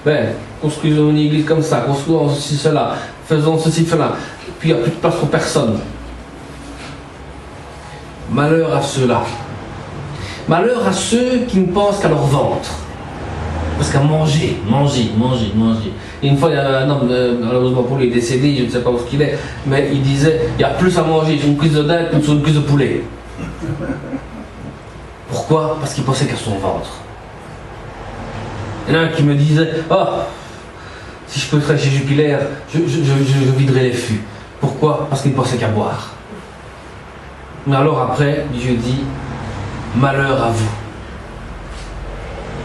ben, construisons une église comme ça, construisons ceci, cela, faisons ceci, cela, puis il n'y a plus de place pour personne. Malheur à ceux-là. Malheur à ceux qui ne pensent qu'à leur ventre. Parce qu'à manger. Et une fois, il y a un homme, malheureusement pour lui, il est décédé, je ne sais pas où il est, mais il disait, il y a plus à manger sur une cuisse de dinde que sur une cuisse de poulet. Pourquoi? Parce qu'il pensait qu'à son ventre. Il y en a un qui me disait, oh, si je peux être chez Jupiler, je viderai les fûts. Pourquoi? Parce qu'il ne pensait qu'à boire. Mais alors après, Dieu dit, malheur à vous.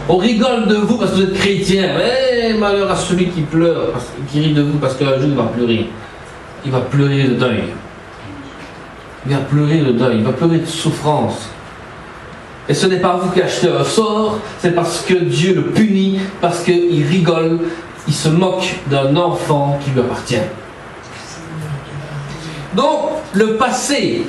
On rigole de vous parce que vous êtes chrétien, mais malheur à celui qui pleure, qui rit de vous parce qu'un jour il va pleurer. Il va pleurer de deuil. Il va pleurer de deuil, il va pleurer de souffrance. Et ce n'est pas vous qui achetez un sort, c'est parce que Dieu le punit, parce qu'il rigole, il se moque d'un enfant qui lui appartient. Donc, le passé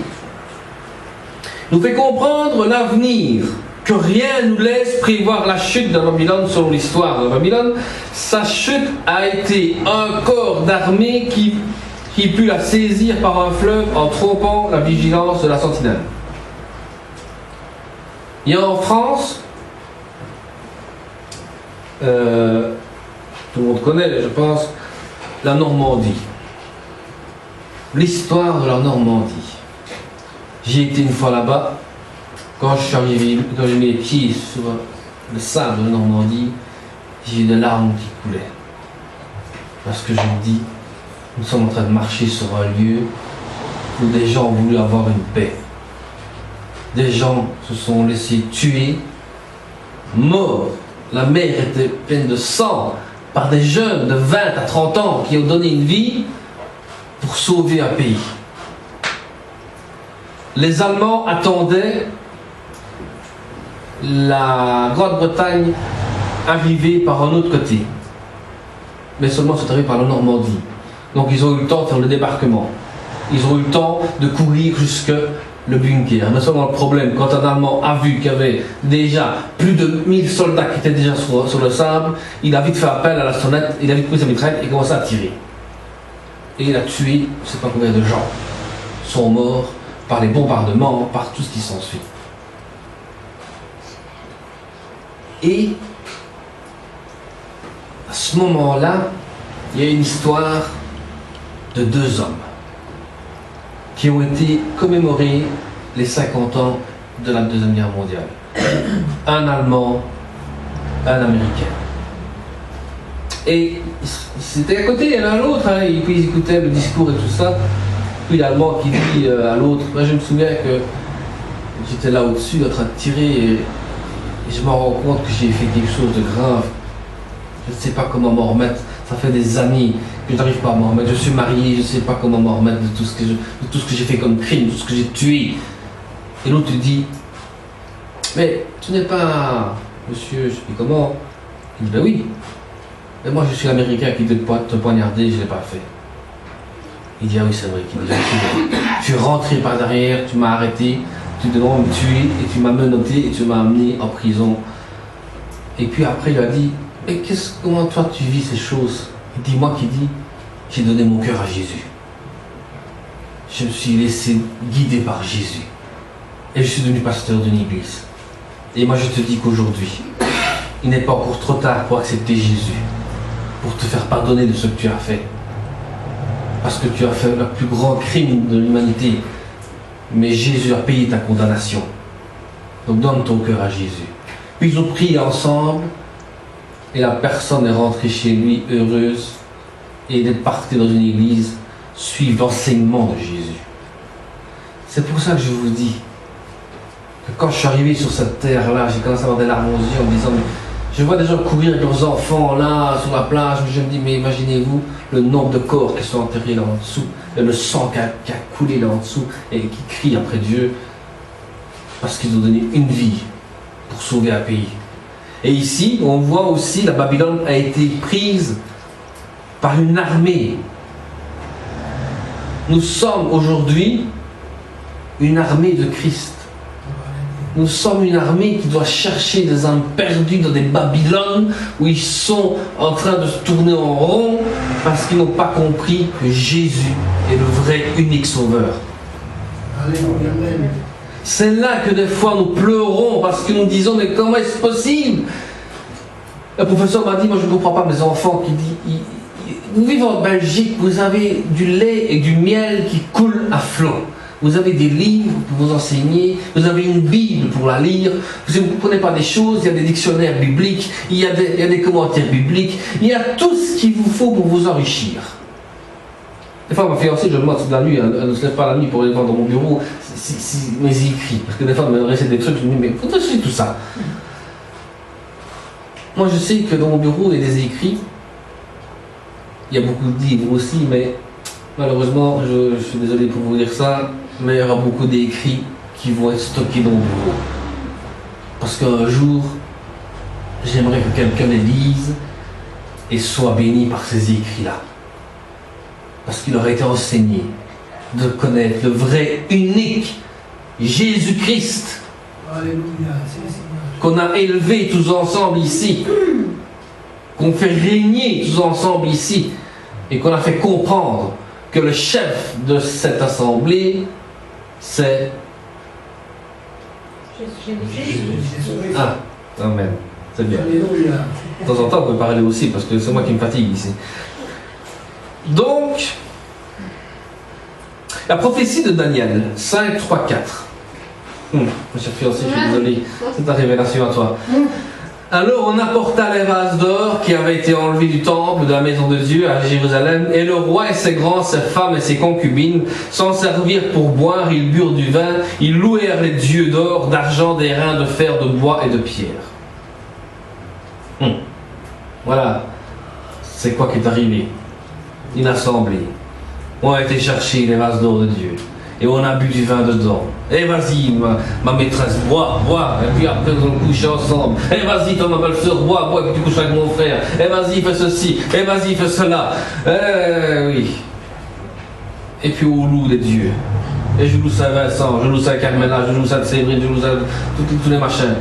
nous fait comprendre l'avenir, que rien ne nous laisse prévoir la chute de Babylone selon l'histoire de Babylone. Sa chute a été un corps d'armée qui put la saisir par un fleuve en trompant la vigilance de la sentinelle. Il y a en France, tout le monde connaît, je pense, la Normandie. L'histoire de la Normandie. J'ai été une fois là-bas. Quand je suis arrivé, quand j'ai mis les pieds sur le sable de Normandie, j'ai eu des larmes qui coulaient. Parce que je me dis, nous sommes en train de marcher sur un lieu où des gens ont voulu avoir une paix. Des gens se sont laissés tuer, morts. La mer était pleine de sang par des jeunes de 20 à 30 ans qui ont donné une vie pour sauver un pays. Les Allemands attendaient la Grande-Bretagne arriver par un autre côté. Mais seulement c'est arrivé par la Normandie. Donc ils ont eu le temps de faire le débarquement. Ils ont eu le temps de courir jusque le bunker. Mais seulement le problème, quand un Allemand a vu qu'il y avait déjà plus de 1000 soldats qui étaient déjà sur le sable, il a vite fait appel à la sonnette, il a vite pris sa mitraille et commencé à tirer. Et il a tué, je ne sais pas combien de gens sont morts par les bombardements, par tout ce qui s'ensuit. Et à ce moment-là, il y a une histoire de deux hommes qui ont été commémorés les 50 ans de la Deuxième Guerre mondiale. Un Allemand, un Américain. Et c'était à côté, l'un à l'autre, hein, et puis ils écoutaient le discours et tout ça. Puis l'Allemand qui dit à l'autre, moi je me souviens que j'étais là au-dessus en train de tirer et je me rends compte que j'ai fait quelque chose de grave. Je ne sais pas comment m'en remettre. Ça fait des années que je n'arrive pas à m'en remettre. Je suis marié, je ne sais pas comment m'en remettre de tout ce que j'ai fait comme crime, de tout ce que j'ai tué. Et l'autre te dit, mais tu n'es pas monsieur, je sais plus comment. Il dit, ben oui. Mais moi je suis l'Américain qui te poignarder, je ne l'ai pas fait. Il dit, ah oui c'est vrai. Il dit, tu es rentré par derrière, tu m'as arrêté, tu devais me tuer et tu m'as menotté et tu m'as amené en prison. Et puis après il a dit, mais comment toi tu vis ces choses? Il dit, moi qui dis, j'ai donné mon cœur à Jésus. Je me suis laissé guider par Jésus. Et je suis devenu pasteur d'une église. Et moi je te dis qu'aujourd'hui, il n'est pas encore trop tard pour accepter Jésus, pour te faire pardonner de ce que tu as fait. Parce que tu as fait le plus grand crime de l'humanité. Mais Jésus a payé ta condamnation. Donc donne ton cœur à Jésus. Puis ils ont prié ensemble. Et la personne est rentrée chez lui heureuse. Et elle est partie dans une église suivre l'enseignement de Jésus. C'est pour ça que je vous dis que quand je suis arrivé sur cette terre-là, j'ai commencé à avoir des larmes aux yeux en me disant, je vois des gens courir avec leurs enfants là sur la plage. Je me dis, mais imaginez-vous le nombre de corps qui sont enterrés là en dessous, et le sang qui a coulé là en dessous et qui crie après Dieu parce qu'ils ont donné une vie pour sauver un pays. Et ici, on voit aussi la Babylone a été prise par une armée. Nous sommes aujourd'hui une armée de Christ. Nous sommes une armée qui doit chercher des âmes perdues dans des Babylones où ils sont en train de se tourner en rond parce qu'ils n'ont pas compris que Jésus est le vrai unique sauveur. C'est là que des fois nous pleurons parce que nous disons, mais comment est-ce possible? Le professeur m'a dit, moi je ne comprends pas mes enfants qui disent, vous vivez en Belgique, vous avez du lait et du miel qui coulent à flot. Vous avez des livres pour vous enseigner, vous avez une Bible pour la lire, vous ne comprenez pas des choses, il y a des dictionnaires bibliques, il y a des commentaires bibliques, il y a tout ce qu'il vous faut pour vous enrichir. Des fois, ma fiancée, je me demande toute la nuit, elle ne se lève pas la nuit pour aller voir dans mon bureau mes écrits, parce que des fois, elle me récite des trucs, je me dis, mais faut que tout ça. Moi, je sais que dans mon bureau, il y a des écrits, il y a beaucoup de livres aussi, mais malheureusement, je suis désolé pour vous dire ça, mais il y aura beaucoup d'écrits qui vont être stockés dans mon bureau. Parce qu'un jour, j'aimerais que quelqu'un les lise et soit béni par ces écrits-là. Parce qu'il aurait été enseigné de connaître le vrai, unique Jésus-Christ. Qu'on a élevé tous ensemble ici. Qu'on fait régner tous ensemble ici. Et qu'on a fait comprendre que le chef de cette assemblée, c'est Ah, amen. C'est bien. De temps en temps, vous pouvez parler aussi, parce que c'est moi qui me fatigue ici. Donc, la prophétie de Daniel, 5, 3, 4. Mon cher fiancé, je suis désolé, c'est ta révélation à toi. Alors on apporta les vases d'or qui avaient été enlevés du temple de la maison de Dieu à Jérusalem, et le roi et ses grands, ses femmes et ses concubines s'en servirent pour boire, ils burent du vin, ils louèrent les dieux d'or, d'argent, d'airain, de fer, de bois et de pierre. Voilà, c'est quoi qui est arrivé? Une assemblée. On a été chercher les vases d'or de Dieu. Et on a bu du vin dedans. Et vas-y, ma maîtresse, bois. Et puis après, on couche ensemble. Et vas-y, toi, ma belle-sœur, bois, et puis tu couches avec mon frère. Et vas-y, fais ceci. Et vas-y, fais cela. Oui. Et puis on loue les dieux. Et je loue Saint-Vincent, je loue Saint-Carmela, je loue Sainte-Séverine, je loue tous les machins.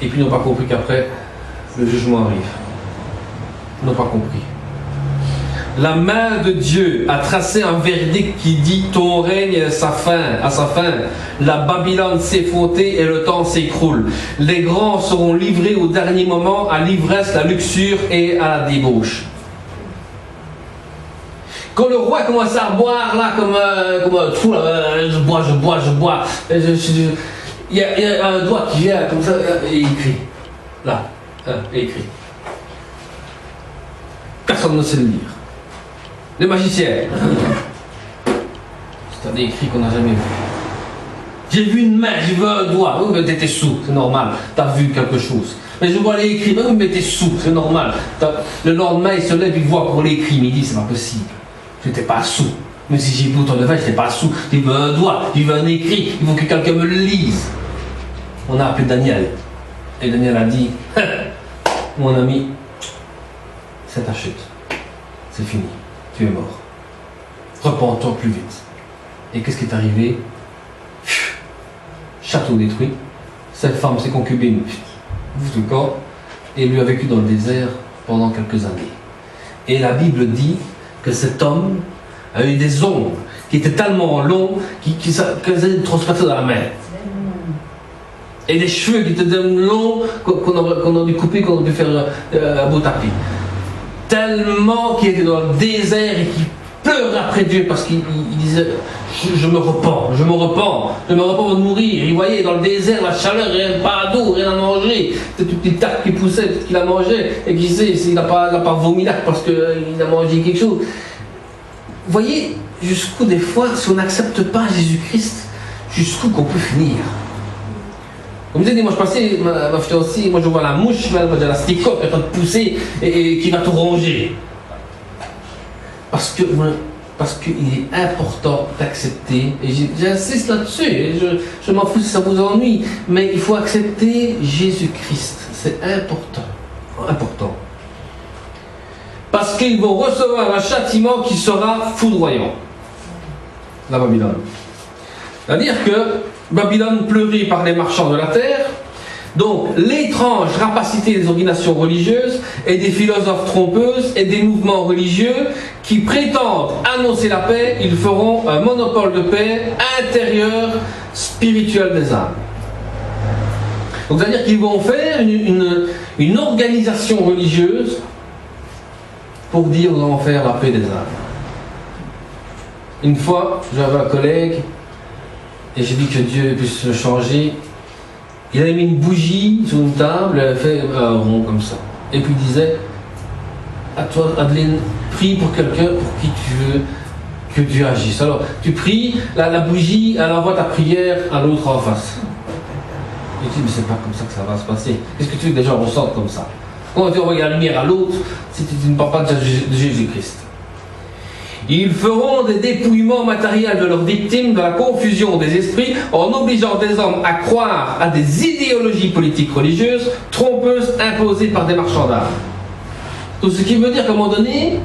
Et puis ils n'ont pas compris qu'après, le jugement arrive. Ils n'ont pas compris. La main de Dieu a tracé un verdict qui dit ton règne à sa fin. La Babylone s'est faussée et le temps s'écroule. Les grands seront livrés au dernier moment à l'ivresse, la luxure et à la débauche. Quand le roi commence à boire là comme un fou, je bois. Il y a un doigt qui vient comme ça et il écrit. Là, et écrit. Personne ne sait le lire. Les magiciens. C'est un écrit qu'on n'a jamais vu. J'ai vu une main, j'ai vu un doigt. Oui, mais t'étais sous, c'est normal. T'as vu quelque chose. Mais je vois les écrits. Oui, mais t'es sous, c'est normal. Le lendemain, il se lève, il voit pour l'écrit. Mais il dit, c'est pas possible. Je n'étais pas sous. Même si j'ai bu autant de vin, je n'étais pas sous. J'ai vu un doigt, j'ai vu un écrit. Il faut que quelqu'un me le lise. On a appelé Daniel. Et Daniel a dit, mon ami, c'est ta chute. C'est fini. Tu es mort. Repends-toi plus vite. Et qu'est-ce qui est arrivé? Château détruit. Cette femme, ses concubines, tout le corps. Et lui a vécu dans le désert pendant quelques années. Et la Bible dit que cet homme a eu des ongles qui étaient tellement longs qu'elles allaient transporter dans la main. Et des cheveux qui étaient tellement longs qu'on aurait dû couper, qu'on aurait dû faire un beau tapis. Tellement qu'il était dans le désert et qu'il pleurait après Dieu parce qu'il disait je me repens de mourir. Il voyait dans le désert la chaleur, rien, pas d'eau, rien à manger. C'était une petite tarte qui poussait, peut-être qu'il a mangé et qu'il disait s'il n'a pas vomi là parce qu'il a mangé quelque chose. Vous voyez jusqu'où des fois, si on n'accepte pas Jésus-Christ, jusqu'où qu'on peut finir. Comme je disais, moi je passais, ma fiancée, moi je vois la mouche, elle va la sticote, elle va te pousser et qui va te ronger. Parce qu'il est important d'accepter, et j'insiste là-dessus, je m'en fous si ça vous ennuie, mais il faut accepter Jésus-Christ, c'est important. Parce qu'ils vont recevoir un châtiment qui sera foudroyant. La Babylone. C'est-à-dire que Babylone pleurait par les marchands de la terre, donc l'étrange rapacité des organisations religieuses et des philosophes trompeuses et des mouvements religieux qui prétendent annoncer la paix, ils feront un monopole de paix intérieur spirituel des âmes. Donc c'est-à-dire qu'ils vont faire une organisation religieuse pour dire nous allons faire la paix des âmes. Une fois, j'avais un collègue et j'ai dit que Dieu puisse le changer. Il avait mis une bougie sur une table, il avait fait un rond comme ça. Et puis il disait, à toi, Adeline, prie pour quelqu'un pour qui tu veux que Dieu agisse. Alors, tu pries, la bougie, elle envoie ta prière à l'autre en face. Et tu dis, mais c'est pas comme ça que ça va se passer. Qu'est-ce que tu veux que les gens ressentent comme ça? Quand tu envoies la lumière à l'autre, si tu ne parles pas de Jésus-Christ. Ils feront des dépouillements matériels de leurs victimes dans la confusion des esprits en obligeant des hommes à croire à des idéologies politiques religieuses trompeuses imposées par des marchands d'art. Tout ce qui veut dire qu'à un moment donné,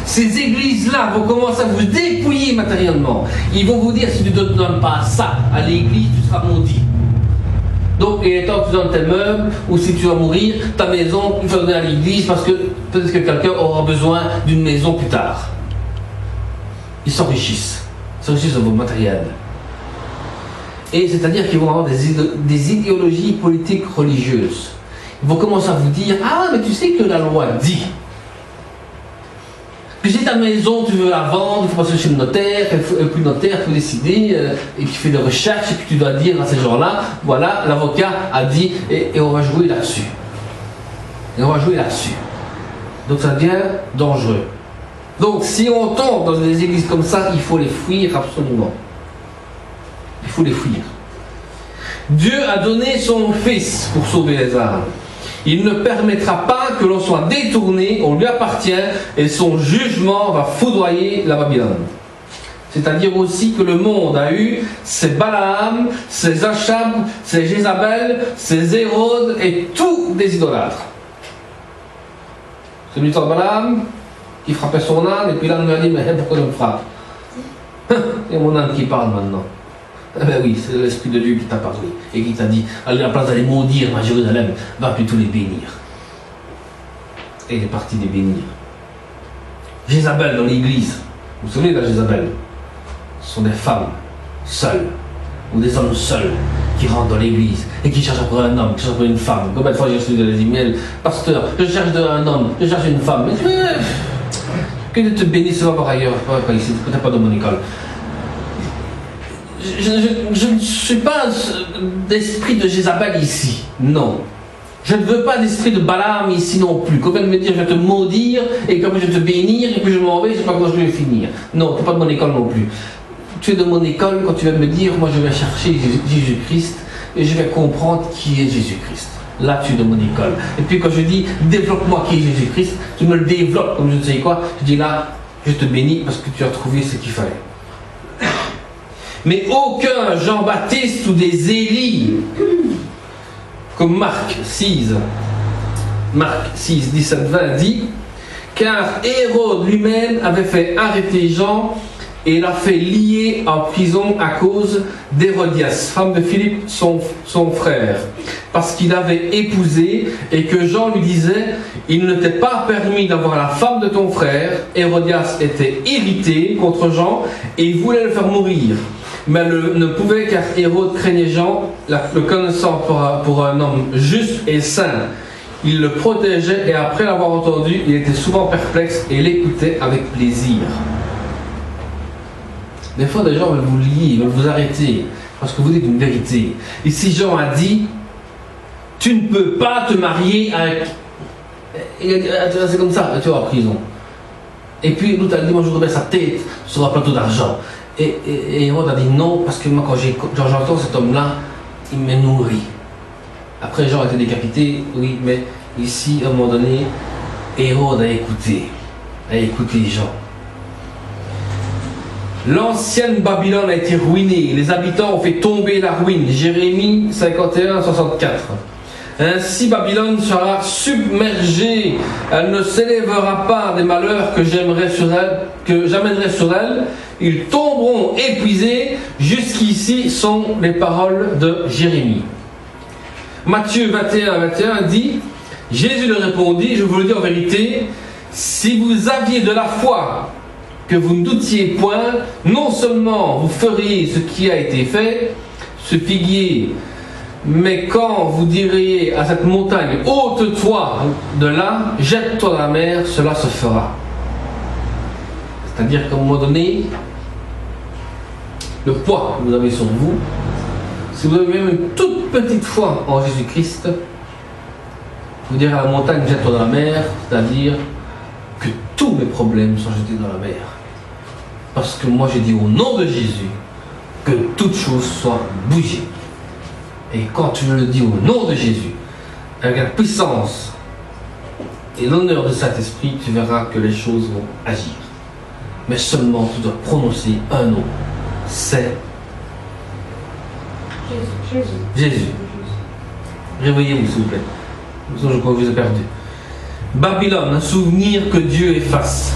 ces églises-là vont commencer à vous dépouiller matériellement. Ils vont vous dire si tu ne te donnes pas ça à l'église, tu seras maudit. Donc, et tant que tu donnes tes meubles, ou si tu vas mourir, ta maison, tu vas donner à l'église parce que peut-être que quelqu'un aura besoin d'une maison plus tard. Ils s'enrichissent de vos matériels. Et c'est-à-dire qu'ils vont avoir des idéologies politiques religieuses. Ils vont commencer à vous dire, ah mais tu sais que la loi dit que si ta maison tu veux la vendre, il faut passer chez le notaire, et puis le notaire peut décider, et tu fais des recherches, et puis tu dois dire à ces gens-là, voilà, l'avocat a dit, et on va jouer là-dessus. Et on va jouer là-dessus. Donc ça devient dangereux. Donc si on tombe dans des églises comme ça, il faut les fuir absolument. Il faut les fuir. Dieu a donné son Fils pour sauver les âmes. Il ne permettra pas que l'on soit détourné, on lui appartient, et son jugement va foudroyer la Babylone. C'est-à-dire aussi que le monde a eu ses Balaam, ses Achab, ses Jézabel, ses Hérode et tous des idolâtres. Celui de Balaam qui frappait son âne, et puis l'âne lui a dit, mais pourquoi tu me frappes? Il y a mon âne qui parle maintenant. Eh bien oui, c'est l'Esprit de Dieu qui t'a parlé et qui t'a dit, à la place d'aller maudire à Jérusalem, va plutôt les bénir. Et il est parti les bénir. Jézabel dans l'église, vous vous souvenez de la Jézabel? Ce sont des femmes seules, ou des hommes seuls, qui rentrent dans l'église et qui cherchent après un homme, qui cherchent après une femme. Combien de fois j'ai reçu des emails, pasteur, je cherche un homme, je cherche une femme. Mais, que Dieu te bénisse, va par ailleurs, pas ici, tu n'as pas de mon école. Je ne suis pas d'esprit de Jézabel ici, non. Je ne veux pas d'esprit de Balaam ici non plus. Qu'on vienne me dire je vais te maudire et comme je vais te bénir et puis je m'en vais, je ne sais pas comment je vais finir. Non, tu n'es pas de mon école non plus. Tu es de mon école quand tu vas me dire moi je vais chercher Jésus-Christ et je vais comprendre qui est Jésus-Christ. Là tu es de mon école. Et puis quand je dis développe-moi qui est Jésus-Christ, tu me le développes comme je ne sais quoi. Je dis là, je te bénis parce que tu as trouvé ce qu'il fallait. Mais aucun Jean-Baptiste ou des Élie, comme Marc 6, 17, 20 dit, car Hérode lui-même avait fait arrêter Jean et l'a fait lier en prison à cause d'Hérodias, femme de Philippe, son frère, parce qu'il avait épousé et que Jean lui disait, il ne t'est pas permis d'avoir la femme de ton frère. Hérodias était irrité contre Jean et il voulait le faire mourir. Mais ne pouvait car Hérode craignait Jean, le connaissant pour un homme juste et saint. Il le protégeait et après l'avoir entendu, il était souvent perplexe et l'écoutait avec plaisir. Des fois, des gens veulent vous lier, veulent vous arrêter parce que vous dites une vérité. Ici, Jean a dit, tu ne peux pas te marier avec... C'est comme ça, tu vas en prison. Et puis l'autre a dit, moi je remets sa tête sur un plateau d'argent. Et Hérode a dit non, parce que moi quand j'entends cet homme-là, il me nourrit. Après Jean a été décapité, oui, mais ici, à un moment donné, Hérode a écouté Jean. L'ancienne Babylone a été ruinée, les habitants ont fait tomber la ruine. Jérémie 51, 64. Ainsi Babylone sera submergée, elle ne s'élèvera pas des malheurs que j'amènerai sur elle, ils tomberont épuisés. Jusqu'ici sont les paroles de Jérémie. Matthieu 21, 21 dit, Jésus leur répondit, je vous le dis en vérité, si vous aviez de la foi, que vous ne doutiez point, non seulement vous feriez ce qui a été fait, ce figuier, mais quand vous diriez à cette montagne, ôte-toi de là, jette-toi dans la mer, cela se fera. C'est-à-dire qu'à un moment donné, le poids que vous avez sur vous, si vous avez même une toute petite foi en Jésus-Christ, vous direz à la montagne, jette-toi dans la mer, c'est-à-dire que tous mes problèmes sont jetés dans la mer. Parce que moi j'ai dit au nom de Jésus que toute chose soit bougée. Et quand tu le dis au nom de Jésus, avec la puissance et l'honneur du Saint-Esprit, tu verras que les choses vont agir. Mais seulement tu dois prononcer un nom. C'est Jésus. Réveillez-vous s'il vous plaît. Je crois que je vous ai perdu. Babylone, un souvenir que Dieu efface.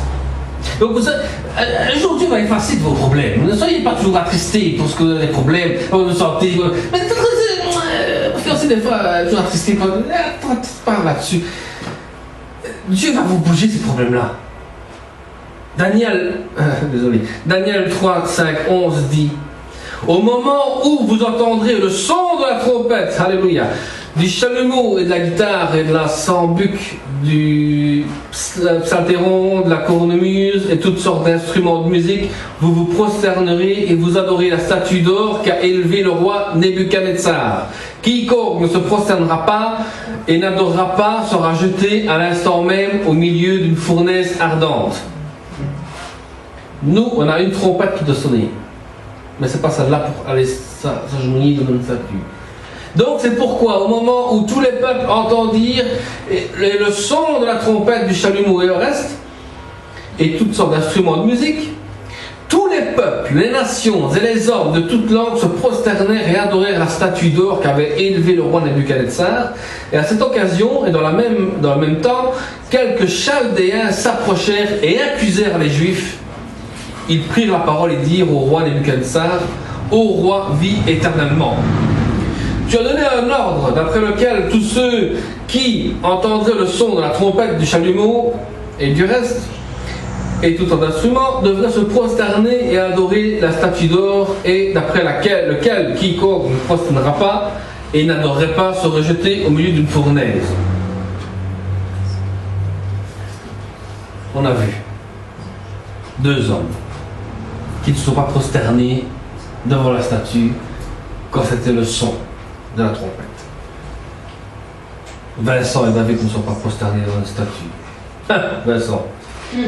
Donc vous savez, un jour Dieu va effacer de vos problèmes. Ne soyez pas toujours attristés pour ce que vous avez des problèmes, pour vous santé. Mais fiancé des fois toujours attristé, pas là-dessus. Dieu va vous bouger ces problèmes-là. Daniel 3, 5, 11 dit, Au moment où vous entendrez le son de la trompette, alléluia, du chalumeau et de la guitare et de la sambuc, du psaltéron, de la cornemuse et toutes sortes d'instruments de musique, vous vous prosternerez et vous adorez la statue d'or qu'a élevée le roi Nebuchadnezzar. Quiconque ne se prosternera pas et n'adorera pas sera jeté à l'instant même au milieu d'une fournaise ardente. Nous, on a une trompette qui doit sonner, mais c'est pas celle-là pour aller s'agenouiller devant une statue. Donc c'est pourquoi au moment où tous les peuples entendirent le son de la trompette, du chalumeau et le reste, et toutes sortes d'instruments de musique, tous les peuples, les nations et les hommes de toute langue se prosternèrent et adorèrent la statue d'or qu'avait élevée le roi Nebuchadnezzar. Et à cette occasion, et dans le même temps, quelques Chaldéens s'approchèrent et accusèrent les Juifs. Ils prirent la parole et dirent au roi Nebuchadnezzar: Ô roi, vis éternellement. Tu as donné un ordre d'après lequel tous ceux qui entendraient le son de la trompette, du chalumeau et du reste, et tout un instrument, devraient se prosterner et adorer la statue d'or, et d'après lequel quiconque ne prosternera pas et n'adorerait pas serait jeté au milieu d'une fournaise. On a vu 2 hommes qui ne se sont pas prosternés devant la statue quand c'était le son de la trompette. Vincent et David ne sont pas prosternés devant une statue. Vincent,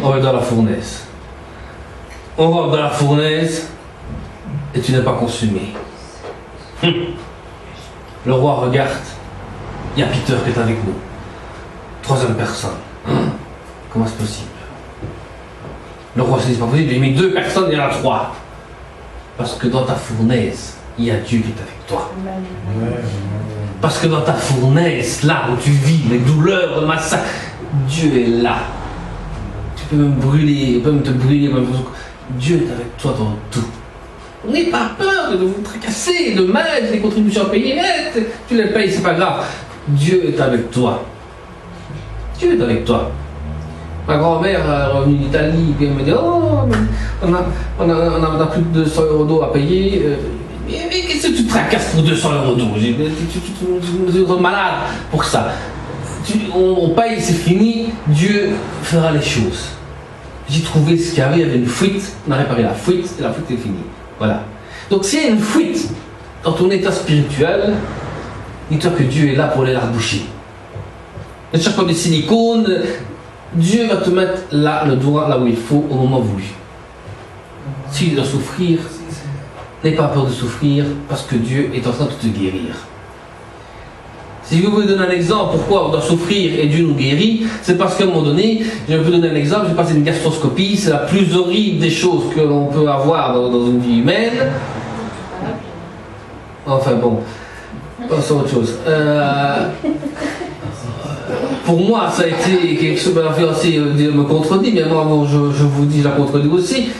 on va dans la fournaise. On va dans la fournaise et tu n'es pas consumé. Le roi regarde, il y a Peter qui est avec nous. 3e personne. Comment c'est possible? Le roi se dit: c'est pas possible, il a mis 2 personnes, il y en a 3. Parce que dans ta fournaise, il y a Dieu qui est avec toi. Parce que dans ta fournaise, là où tu vis, les douleurs, le massacre, Dieu est là. Tu peux même brûler, te brûler. Dieu est avec toi dans tout. N'ayez pas peur de vous tracasser, de mettre les contributions à payer. Tu les payes, c'est pas grave. Dieu est avec toi. Dieu est avec toi. Ma grand-mère est revenue d'Italie, et elle me dit: oh, on a plus de 200 € d'eau à payer. Mais qu'est-ce que tu te tracasses pour 200 € d'eau? Tu es malade pour ça. On paye, c'est fini, Dieu fera les choses. J'ai trouvé ce qu'il y avait une fuite, on a réparé la fuite, et la fuite est finie. Voilà. Donc s'il y a une fuite dans ton état spirituel, dis-toi que Dieu est là pour aller la reboucher. Ne cherche pas de silicone. Dieu va te mettre là, le doigt là où il faut, au moment voulu. Si tu dois souffrir, n'aie pas peur de souffrir, parce que Dieu est en train de te guérir. Si je vous donner un exemple, pourquoi on doit souffrir et Dieu nous guérit, c'est parce qu'à un moment donné, je vais vous donner un exemple, j'ai passé une gastroscopie, c'est la plus horrible des choses que l'on peut avoir dans une vie humaine. Enfin bon, c'est autre chose. Pour moi, ça a été quelque chose, ma fiancée me contredit, mais moi, bon, je vous dis, je la contredis aussi.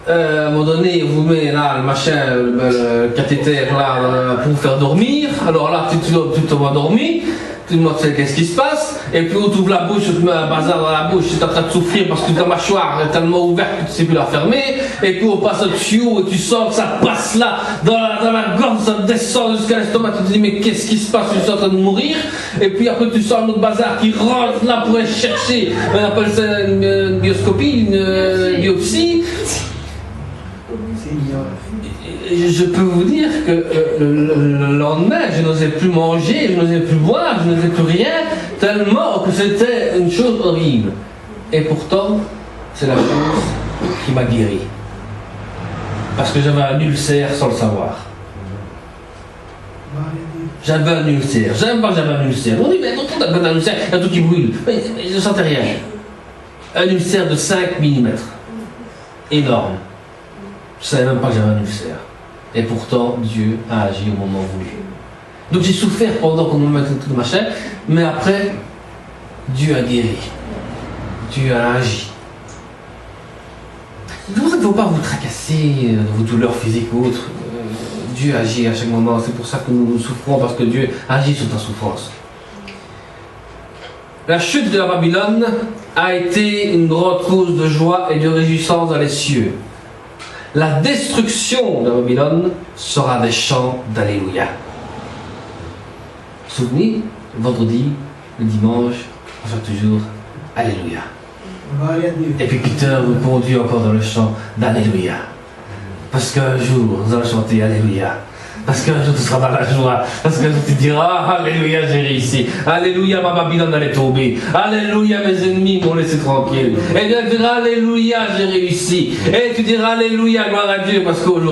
À un moment donné, on vous met là le machin, le cathéter là pour vous faire dormir. Alors là, tu te vois dormir, tu te demandes qu'est-ce qui se passe, et puis on t'ouvre la bouche, tu te mets un bazar dans la bouche, tu es en train de souffrir parce que ta mâchoire est tellement ouverte que tu ne sais plus la fermer, et puis on passe au tuyau et tu sens que ça passe là dans la gorge, ça descend jusqu'à l'estomac, tu te dis mais qu'est-ce qui se passe, je suis en train de mourir, et puis après tu sens un autre bazar qui rentre là pour aller chercher, on appelle ça une bioscopie, une biopsie. Je peux vous dire que le lendemain, je n'osais plus manger, je n'osais plus boire, je n'osais plus rien, tellement que c'était une chose horrible. Et pourtant, c'est la chose qui m'a guéri. Parce que j'avais un ulcère sans le savoir. J'avais un ulcère. J'aime pas que j'avais un ulcère. On dit, mais non, t'as un ulcère, il y a tout qui brûle. Mais je ne sentais rien. Un ulcère de 5 mm. Énorme. Je ne savais même pas que j'avais un ulcère. Et pourtant, Dieu a agi au moment voulu. Donc j'ai souffert pendant qu'on me mettait tout le machin, mais après, Dieu a guéri. Dieu a agi. C'est pour ça qu'il ne faut pas vous tracasser de vos douleurs physiques ou autres. Dieu agit à chaque moment. C'est pour ça que nous souffrons, parce que Dieu agit sur ta souffrance. La chute de la Babylone a été une grande cause de joie et de réjouissance dans les cieux. la destruction de Babylone sera des chants d'Alléluia. Souvenez, le vendredi, le dimanche, on chante toujours Alléluia. Et puis Peter nous conduit encore dans le chant d'Alléluia. Parce qu'un jour, nous allons chanter Alléluia. Parce qu'un jour, tu seras dans la joie. Parce qu'un jour, tu diras, Alléluia, j'ai réussi. Alléluia, ma Babylone, elle est tombée. Alléluia, mes ennemis m'ont laissé tranquille. Et bien, tu diras, Alléluia, j'ai réussi. Et tu diras, Alléluia, gloire à Dieu, parce qu'aujourd'hui,